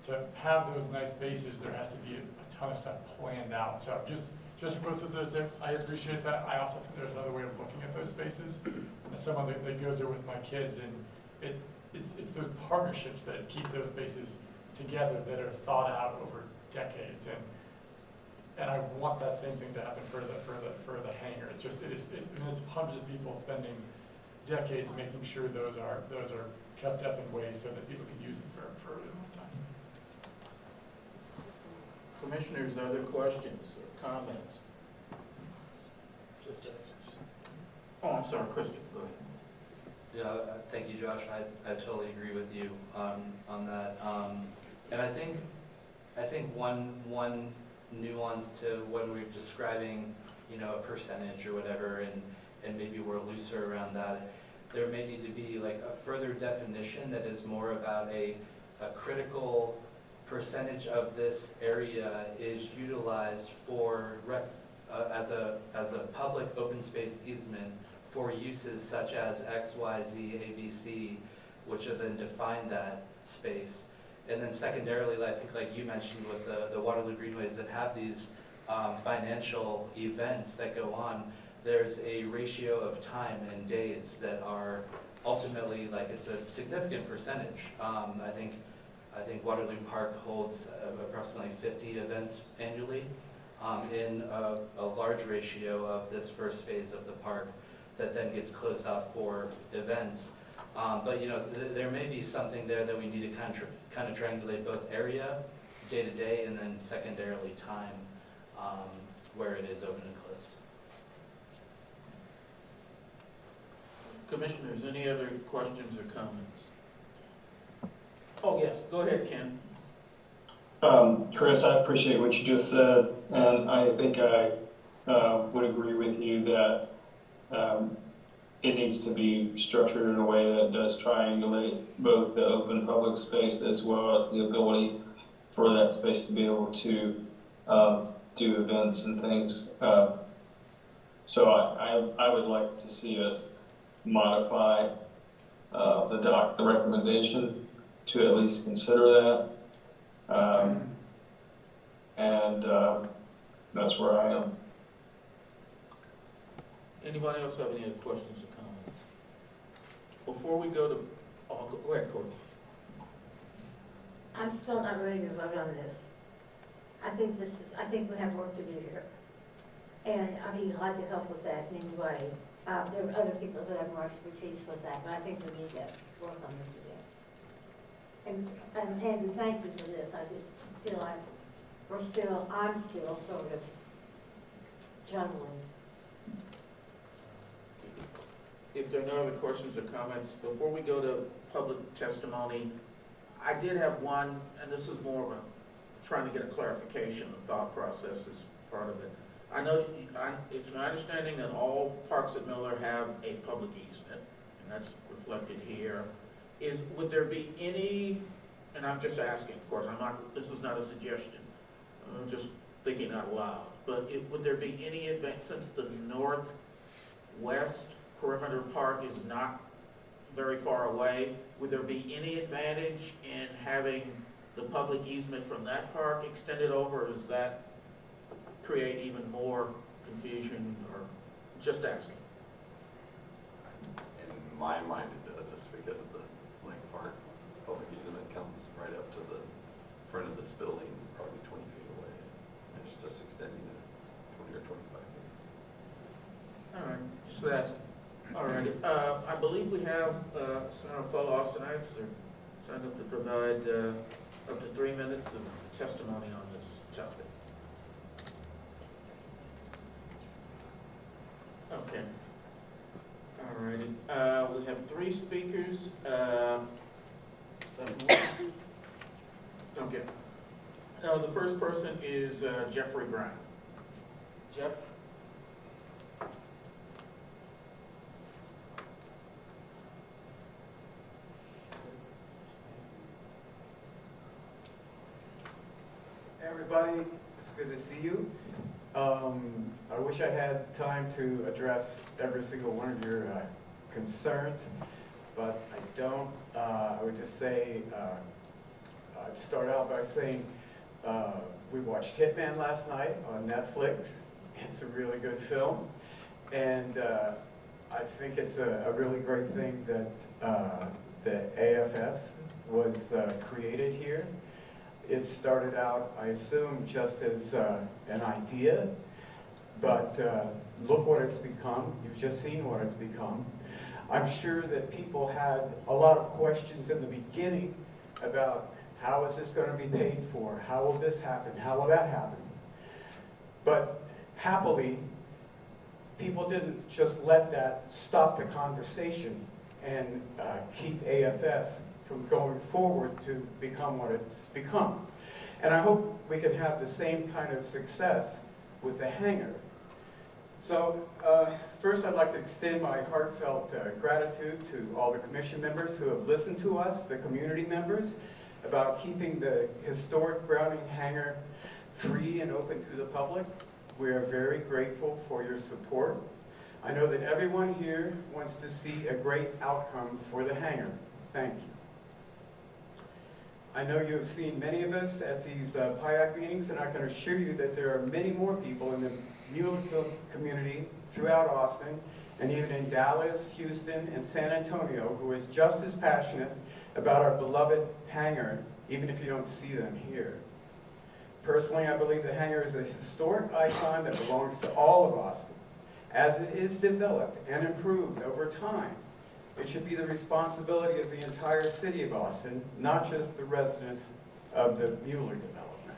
to have those nice spaces, there has to be a ton of stuff planned out. So just both of those, I appreciate that. I also think there's another way of looking at those spaces. As someone that goes there with my kids, and it's those partnerships that keep those spaces together that are thought out over decades. And I want that same thing to happen for the hangar. It's hundreds of people spending decades making sure those are kept up in ways so that people can use them for a really long time. Commissioners, other questions or comments? Oh, I'm sorry, Christian, go ahead. Yeah, thank you, Josh. I totally agree with you on that. And I think one nuance to when we're describing, a percentage or whatever, and maybe we're looser around that, there may need to be like a further definition that is more about a critical percentage of this area is utilized for as a public open space easement for uses such as X, Y, Z, A, B, C, which have then defined that space. And then secondarily, I think like you mentioned with the Waterloo Greenways that have these financial events that go on, there's a ratio of time and days that are ultimately, like, it's a significant percentage. I think Waterloo Park holds approximately 50 events annually in a large ratio of this first phase of the park that then gets closed off for events. But there may be something there that we need to kind of triangulate both area, day to day, and then secondarily time where it is open and closed. Commissioners, any other questions or comments? Oh, yes, go ahead, Ken. Chris, I appreciate what you just said, and I think I would agree with you that it needs to be structured in a way that does triangulate both the open public space as well as the ability for that space to be able to do events and things. So I would like to see us modify the recommendation to at least consider that. And that's where I am. Anybody else have any other questions or comments? Before we go to, go ahead, Courtney. I'm still not ready to vote on this. I think we have work to do here. And I'd be glad to help with that in any way. There are other people who have more expertise with that, but I think we need to work on this again. And Andrew, thank you for this. I just feel like I'm still sort of juggling. If there are no other questions or comments, before we go to public testimony, I did have one, and this is more of a, trying to get a clarification of thought process as part of it. I know, it's my understanding that all parks at Miller have a public easement, and that's reflected here. Would there be any, and I'm just asking, of course, this is not a suggestion, I'm just thinking out loud, but would there be any advance, since the northwest perimeter park is not very far away, would there be any advantage in having the public easement from that park extended over, or does that create even more confusion, or just asking? In my mind it does, just because the Lake Park public easement comes right up to the front of this building, probably 20 feet away. And it's just extending it 20 or 25 feet. All right, just asking. All right, I believe we have some of our fellow Austinites are signed up to provide up to 3 minutes of testimony on this topic. Okay. All righty. We have 3 speakers. Okay. The first person is Jeffrey Brown. Jeff? Everybody, it's good to see you. I wish I had time to address every single one of your concerns, but I don't. I would just say, I'd start out by saying we watched Hitman last night on Netflix. It's a really good film, and I think it's a really great thing that the AFS was created here. It started out, I assume, just as an idea, but look what it's become. You've just seen what it's become. I'm sure that people had a lot of questions in the beginning about how is this going to be paid for? How will this happen? How will that happen? But happily, people didn't just let that stop the conversation and keep AFS from going forward to become what it's become. And I hope we can have the same kind of success with the hangar. So first I'd like to extend my heartfelt gratitude to all the commission members who have listened to us, the community members, about keeping the historic Browning Hangar free and open to the public. We are very grateful for your support. I know that everyone here wants to see a great outcome for the hangar. Thank you. I know you have seen many of us at these PIAC meetings, and I can assure you that there are many more people in the Muellerville community throughout Austin, and even in Dallas, Houston, and San Antonio, who is just as passionate about our beloved hangar, even if you don't see them here. Personally, I believe the hangar is a historic icon that belongs to all of Austin. As it is developed and improved over time, it should be the responsibility of the entire city of Austin, not just the residents of the Mueller development.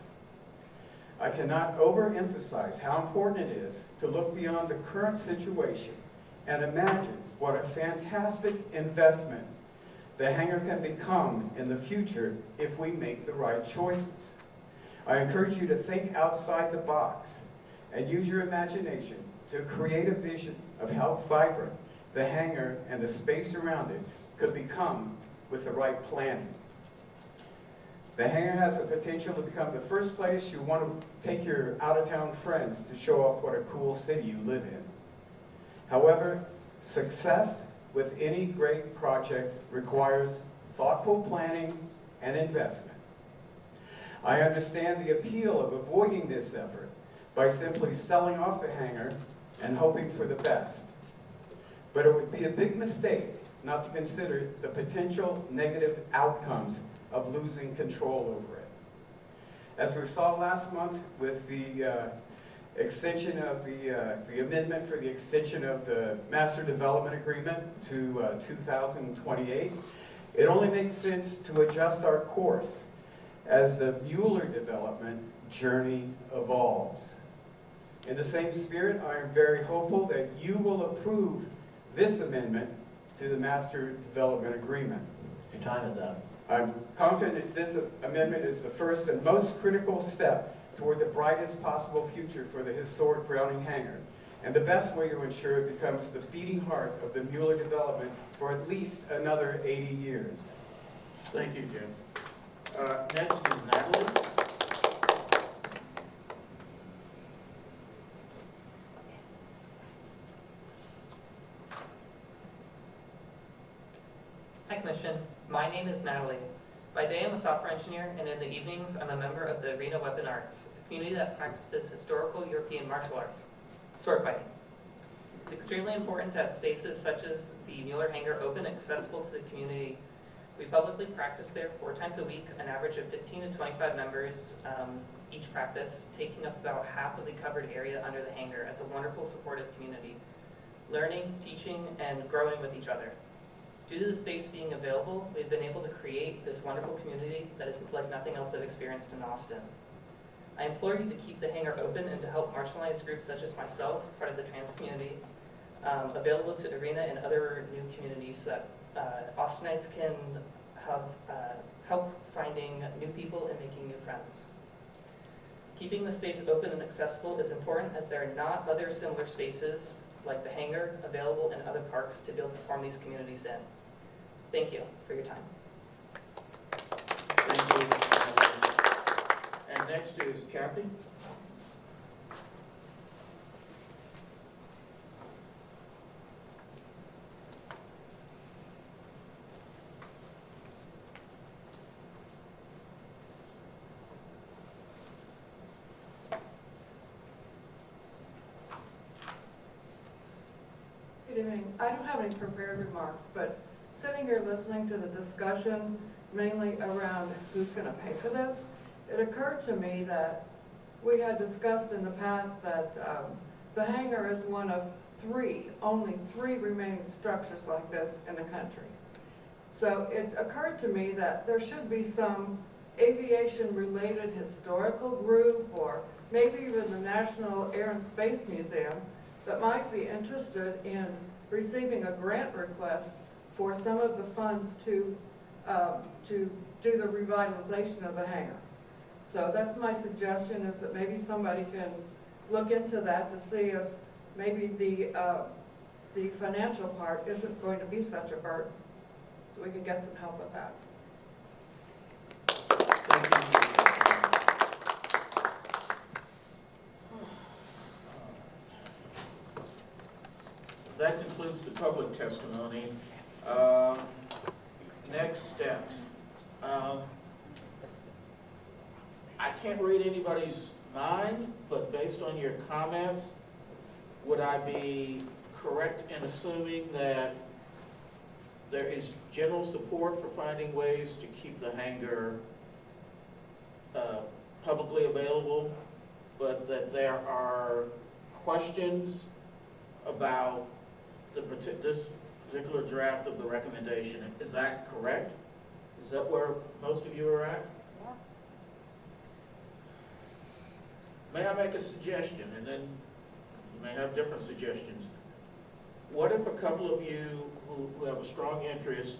I cannot overemphasize how important it is to look beyond the current situation and imagine what a fantastic investment the hangar can become in the future if we make the right choices. I encourage you to think outside the box and use your imagination to create a vision of how vibrant the hangar and the space around it could become with the right planning. The hangar has the potential to become the first place you want to take your out-of-town friends to show off what a cool city you live in. However, success with any great project requires thoughtful planning and investment. I understand the appeal of avoiding this effort by simply selling off the hangar and hoping for the best. But it would be a big mistake not to consider the potential negative outcomes of losing control over it. As we saw last month with the extension of the amendment for the extension of the Master Development Agreement to 2028, it only makes sense to adjust our course as the Mueller development journey evolves. In the same spirit, I am very hopeful that you will approve this amendment to the Master Development Agreement. Your time is up. I'm confident this amendment is the first and most critical step toward the brightest possible future for the historic Browning Hangar, and the best way to ensure it becomes the beating heart of the Mueller development for at least another 80 years. Thank you, Jim. Next is Natalie. Hi Commission, my name is Natalie. By day I'm a software engineer, and in the evenings I'm a member of the Arena Weapon Arts, a community that practices historical European martial arts, sword fighting. It's extremely important to have spaces such as the Mueller Hangar open and accessible to the community. We publicly practice there 4 times a week, an average of 15 to 25 members each practice, taking up about half of the covered area under the hangar as a wonderful supportive community, learning, teaching, and growing with each other. Due to the space being available, we've been able to create this wonderful community that is like nothing else I've experienced in Austin. I implore you to keep the hangar open and to help marginalized groups such as myself, part of the trans community, available to Arena and other new communities so that Austinites can have help finding new people and making new friends. Keeping the space open and accessible is important as there are not other similar spaces like the hangar available in other parks to be able to form these communities in. Thank you for your time. Thank you. And next is Kathy. Good evening. I don't have any prepared remarks, but sitting here listening to the discussion, mainly around who's going to pay for this, it occurred to me that we had discussed in the past that the hangar is one of only three remaining structures like this in the country. So it occurred to me that there should be some aviation-related historical group, or maybe even the National Air and Space Museum, that might be interested in receiving a grant request for some of the funds to do the revitalization of the hangar. So that's my suggestion, is that maybe somebody can look into that to see if maybe the financial part isn't going to be such a burden. So we could get some help with that. That concludes the public testimony. Next steps. I can't read anybody's mind, but based on your comments, would I be correct in assuming that there is general support for finding ways to keep the hangar publicly available, but that there are questions about this particular draft of the recommendation? Is that correct? Is that where most of you are at? Yeah. May I make a suggestion, and then you may have different suggestions? What if a couple of you who have a strong interest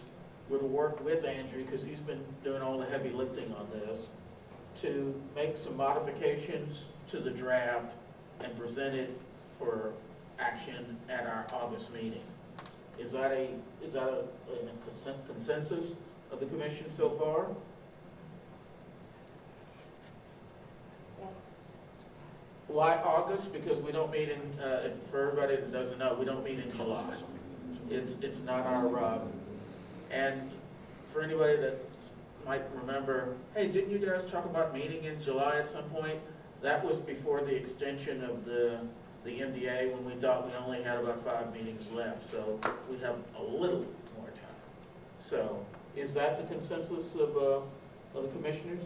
would work with Andrew, because he's been doing all the heavy lifting on this, to make some modifications to the draft and present it for action at our August meeting? Is that a consensus of the commission so far? Yes. Why August? Because we don't meet in, for everybody that doesn't know, we don't meet in July. It's not our, and for anybody that might remember, hey, didn't you guys talk about meeting in July at some point? That was before the extension of the MDA, when we thought we only had about 5 meetings left, so we have a little more time. So, is that the consensus of the commissioners?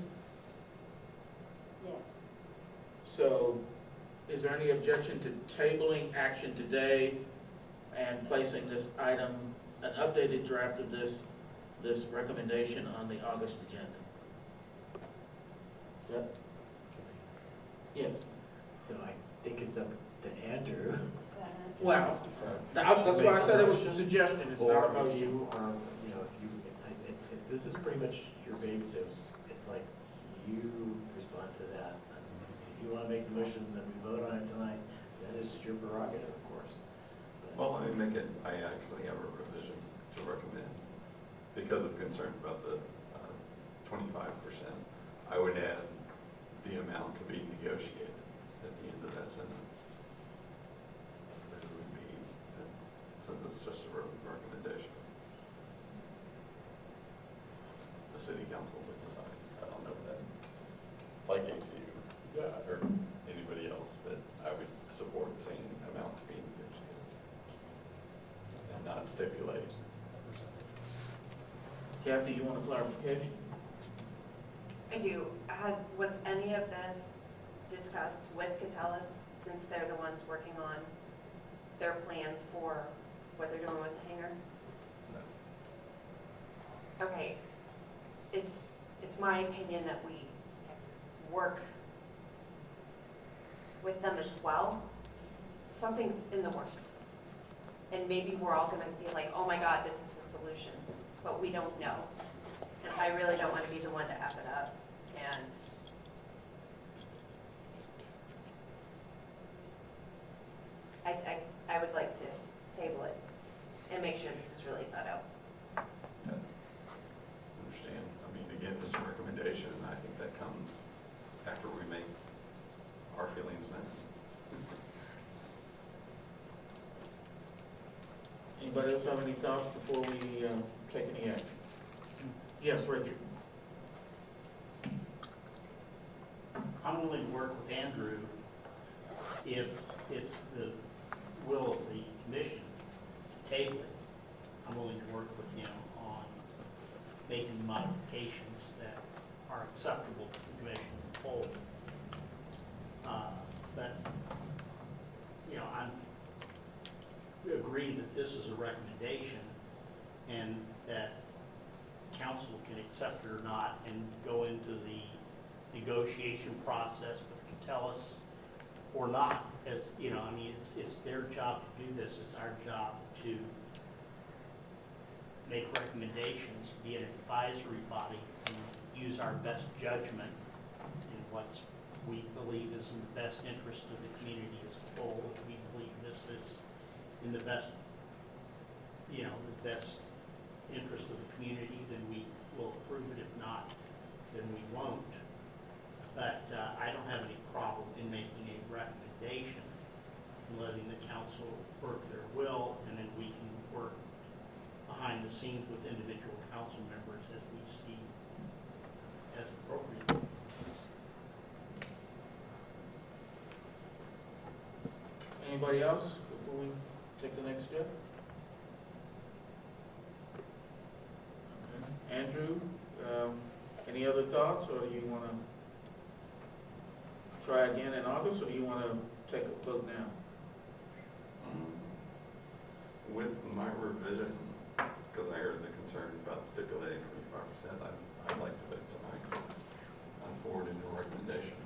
So is there any objection to tabling action today and placing this item, an updated draft of this recommendation on the August agenda? Is that? Yes. So I think it's up to Andrew. Well, that's why I said it was a suggestion, it's not a Or if motion. you are, you know, this is pretty much your baby, so it's like you respond to that. If you want to make the motion that we vote on it tonight, then this is your prerogative, of course. Well, let me make it, I actually have a revision to recommend. Because of concern about the 25%, I would add the amount to be negotiated at the end of that sentence. It would be, since it's just a recommendation. The city council would decide. I don't know that, like ACU or anybody else, but I would support saying amount to be negotiated and not stipulate. Kathy, you want a clarification? I do. Was any of this discussed with Catellus, since they're the ones working on their plan for what they're doing with the hangar? No. Okay. It's my opinion that we work with them as well. Just something's in the works. And maybe we're all gonna be like, oh my God, this is the solution. But we don't know. And I really don't want to be the one to F it up. And I would like to table it and make sure this is really thought out. Understand. I mean, again, this is a recommendation, and I think that comes after we make our feelings known. Anybody else have any thoughts before we take any action? Yes, Richard. I'm willing to work with Andrew if it's the will of the commission to table it. I'm willing to work with him on making modifications that are acceptable to the commission as a whole. But, you know, I agree that this is a recommendation and that council can accept it or not and go into the negotiation process with Catellus or not. As you know, I mean, it's their job to do this. It's our job to make recommendations, be an advisory body, and use our best judgment in what we believe is in the best interest of the community as a whole. If we believe this is in the best, you know, the best interest of the community, then we will approve it. If not, then we won't. But I don't have any problem in making a recommendation and letting the council work their will, and then we can work behind the scenes with individual council members as we see as appropriate. Anybody else before we take the next step? Okay. Andrew, any other thoughts, or do you want to try again in August, or do you want to take a vote now? With my revision, because I heard the concern about stipulating 25%, I'd like to vote tonight on forwarding the recommendation.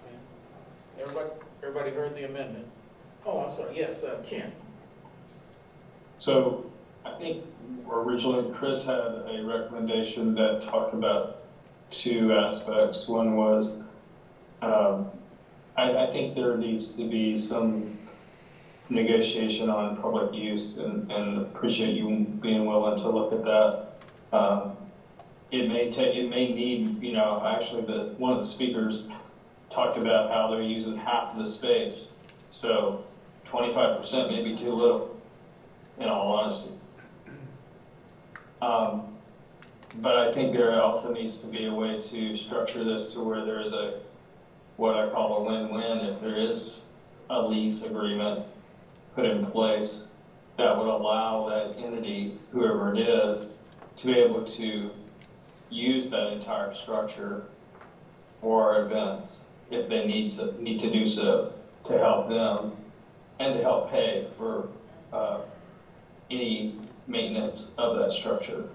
Okay. Everybody heard the amendment? Oh, I'm sorry, yes, Ken. So I think originally Chris had a recommendation that talked about two aspects. One was, I think there needs to be some negotiation on public use, and appreciate you being willing to look at that. It may need, you know, actually one of the speakers talked about how they're using half of the space. So 25% may be too little, in all honesty. But I think there also needs to be a way to structure this to where there is what I call a win-win. If there is a lease agreement put in place that would allow that entity, whoever it is, to be able to use that entire structure for events. if they need to do so, to help them and to help pay for any maintenance of that structure.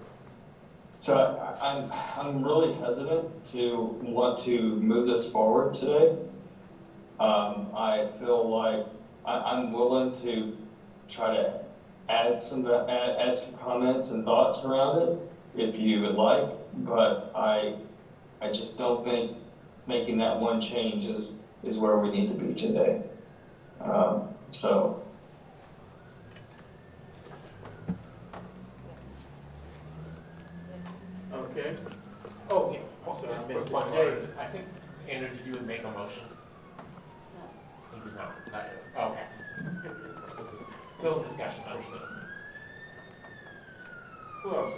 So I'm really hesitant to want to move this forward today. I feel like I'm willing to try to add some comments and thoughts around it if you would like, but I just don't think making that one change is where we need to be today. So. Okay. Oh, yeah. Also, Just I a missed quick one. Dave. I think, Andrew, did you make a motion? No. You did not? Okay. Still discussion, understood. Who else?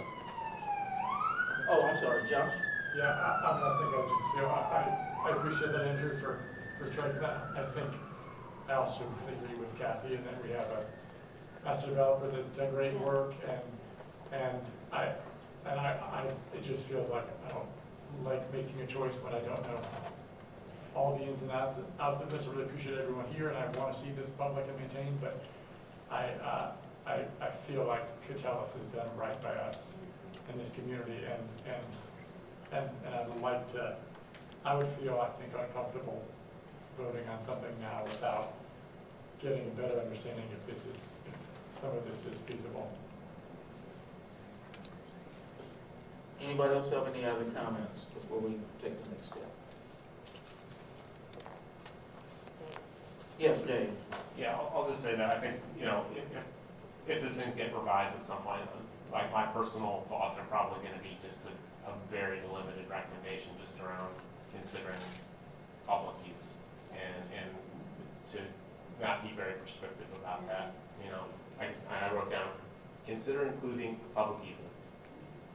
Oh, I'm sorry, Josh? Yeah, I think I just feel, I appreciate that, Andrew, for striking that. I think I also agree with Kathy in that we have a master developer that's done great work, and it just feels like I don't like making a choice when I don't know all the ins and outs of this. I really appreciate everyone here, and I want to see this public and maintained, but I feel like Catellus has done right by us in this community, and I'd like to, I would feel, I think, uncomfortable voting on something now without getting a better understanding if some of this is feasible. Anybody else have any other comments before we take the next step? Yes, Dave. Yeah, I'll just say that I think, you know, if these things get revised at some point, like my personal thoughts are probably going to be just a very limited recommendation just around considering public use and to not be very prescriptive about that. You know, I wrote down, consider including public easement,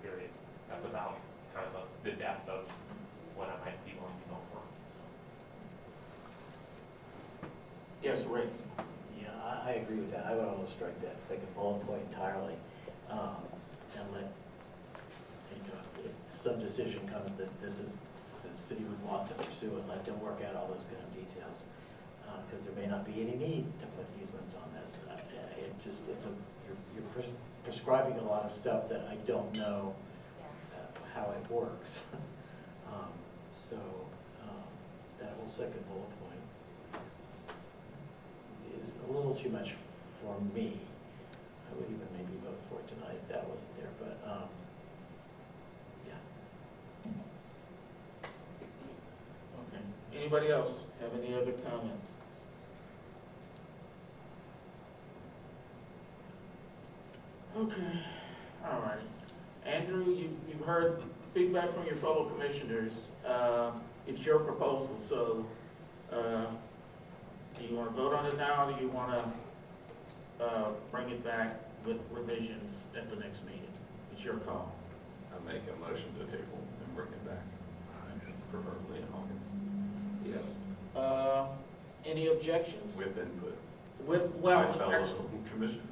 period. That's about kind of the depth of what I might be willing to go for. So. Yes, Ray. Yeah, I agree with that. I would almost strike that second bullet point entirely, and let, you know, if some decision comes that this is the city would want to pursue it, let them work out all those kind of details, because there may not be any need to put easements on this. You're prescribing a lot of stuff that I don't know how it works. That whole second bullet point is a little too much for me. I would even maybe vote for it tonight if that wasn't there, but yeah. Okay. Anybody else have any other comments? Okay. All right. Andrew, you've heard feedback from your fellow commissioners. It's your proposal, so do you want to vote on it now, or do you want to bring it back with revisions at the next meeting? It's your call. I make a motion to table and bring it back, preferably in August. Yes. Any objections? With input. Well, my fellow actually, commissioner.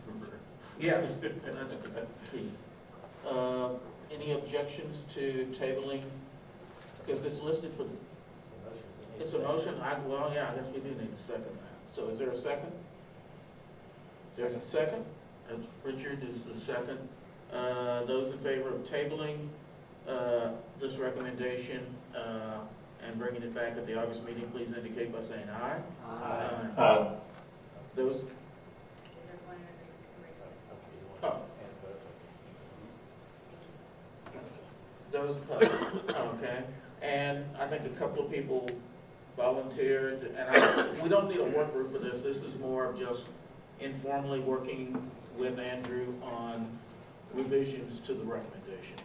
yes, that's key. Any objections to tabling? Because it's listed for, it's a motion. Well, yeah, I guess we do need a second now. So is there a second? There's a second. Richard is the second. Those in favor of tabling this recommendation and bringing it back at the August meeting, please indicate by saying aye. Aye. Those. Oh. Those opposed, okay. And I think a couple of people volunteered, and we don't need a work group for this. This is more of just informally working with Andrew on revisions to the recommendation.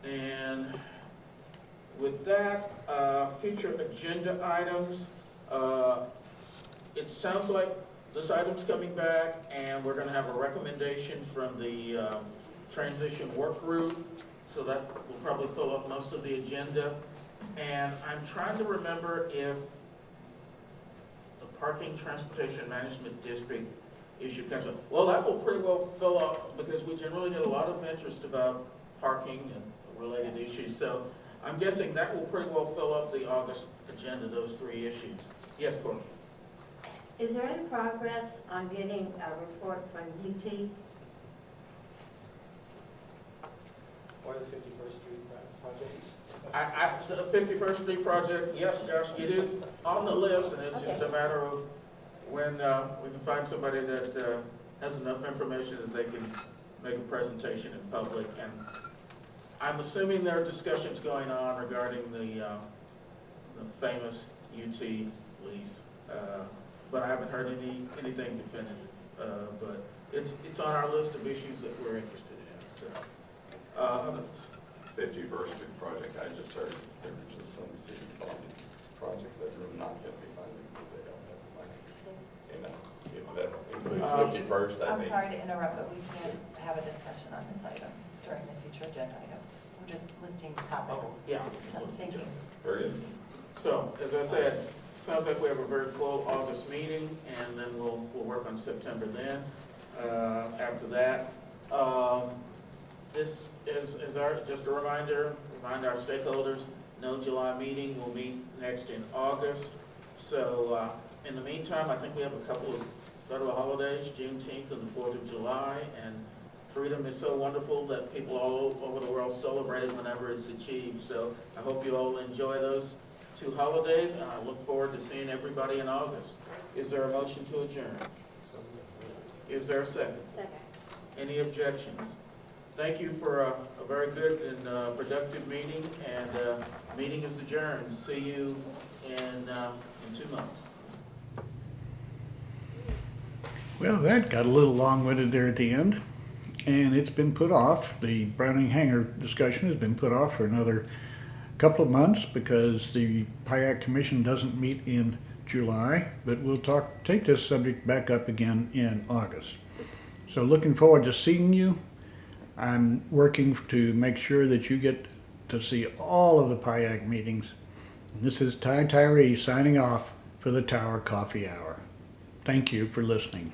And with that, future agenda items, it sounds like this item's coming back, and we're going to have a recommendation from the transition work group. So that will probably fill up most of the agenda. And I'm trying to remember if the parking transportation management district issue comes up. Well, that will pretty well fill up because we generally get a lot of interest about parking and related issues. So I'm guessing that will pretty well fill up the August agenda, those three issues. Yes, Courtney? Is there any progress on getting a report from UT? Or the 51st Street project? The 51st Street project, yes, Josh, it is on the list, and it's just a matter of when we can find somebody that has enough information that they can make a presentation in public. And I'm assuming there are discussions going on regarding the famous UT lease, but I haven't heard anything definitive. But it's on our list of issues that we're interested in. So, 51st Street project, I just heard there were just some city funded projects that will not get me funded because they don't have the money. You know, if that includes 51st, I I'm think. sorry to interrupt, but we can't have a discussion on this item during the future agenda items. We're just listing topics. yeah. So, thank you. Very good. So, as I said, sounds like we have a very full August meeting, and then we'll work on September then. After that, this is just a remind our stakeholders, no July meeting, we'll meet next in August. So, in the meantime, I think we have a couple of federal holidays, Juneteenth and the 4th of July, and freedom is so wonderful that people all over the world celebrate it whenever it's achieved. So I hope you all enjoy those two holidays, and I look forward to seeing everybody in August. Is there a motion to adjourn? Is there a second? Second. Any objections? Thank you for a very good and productive meeting, and meeting is adjourned. See you in 2 months. Well, that got a little long-winded there at the end, and it's been put off. The Browning Hangar discussion has been put off for another couple of months because the PIAC Commission doesn't meet in July, but we'll take this subject back up again in August. So looking forward to seeing you. I'm working to make sure that you get to see all of the PIAC meetings. This is Tyree signing off for the Tower Coffee Hour. Thank you for listening.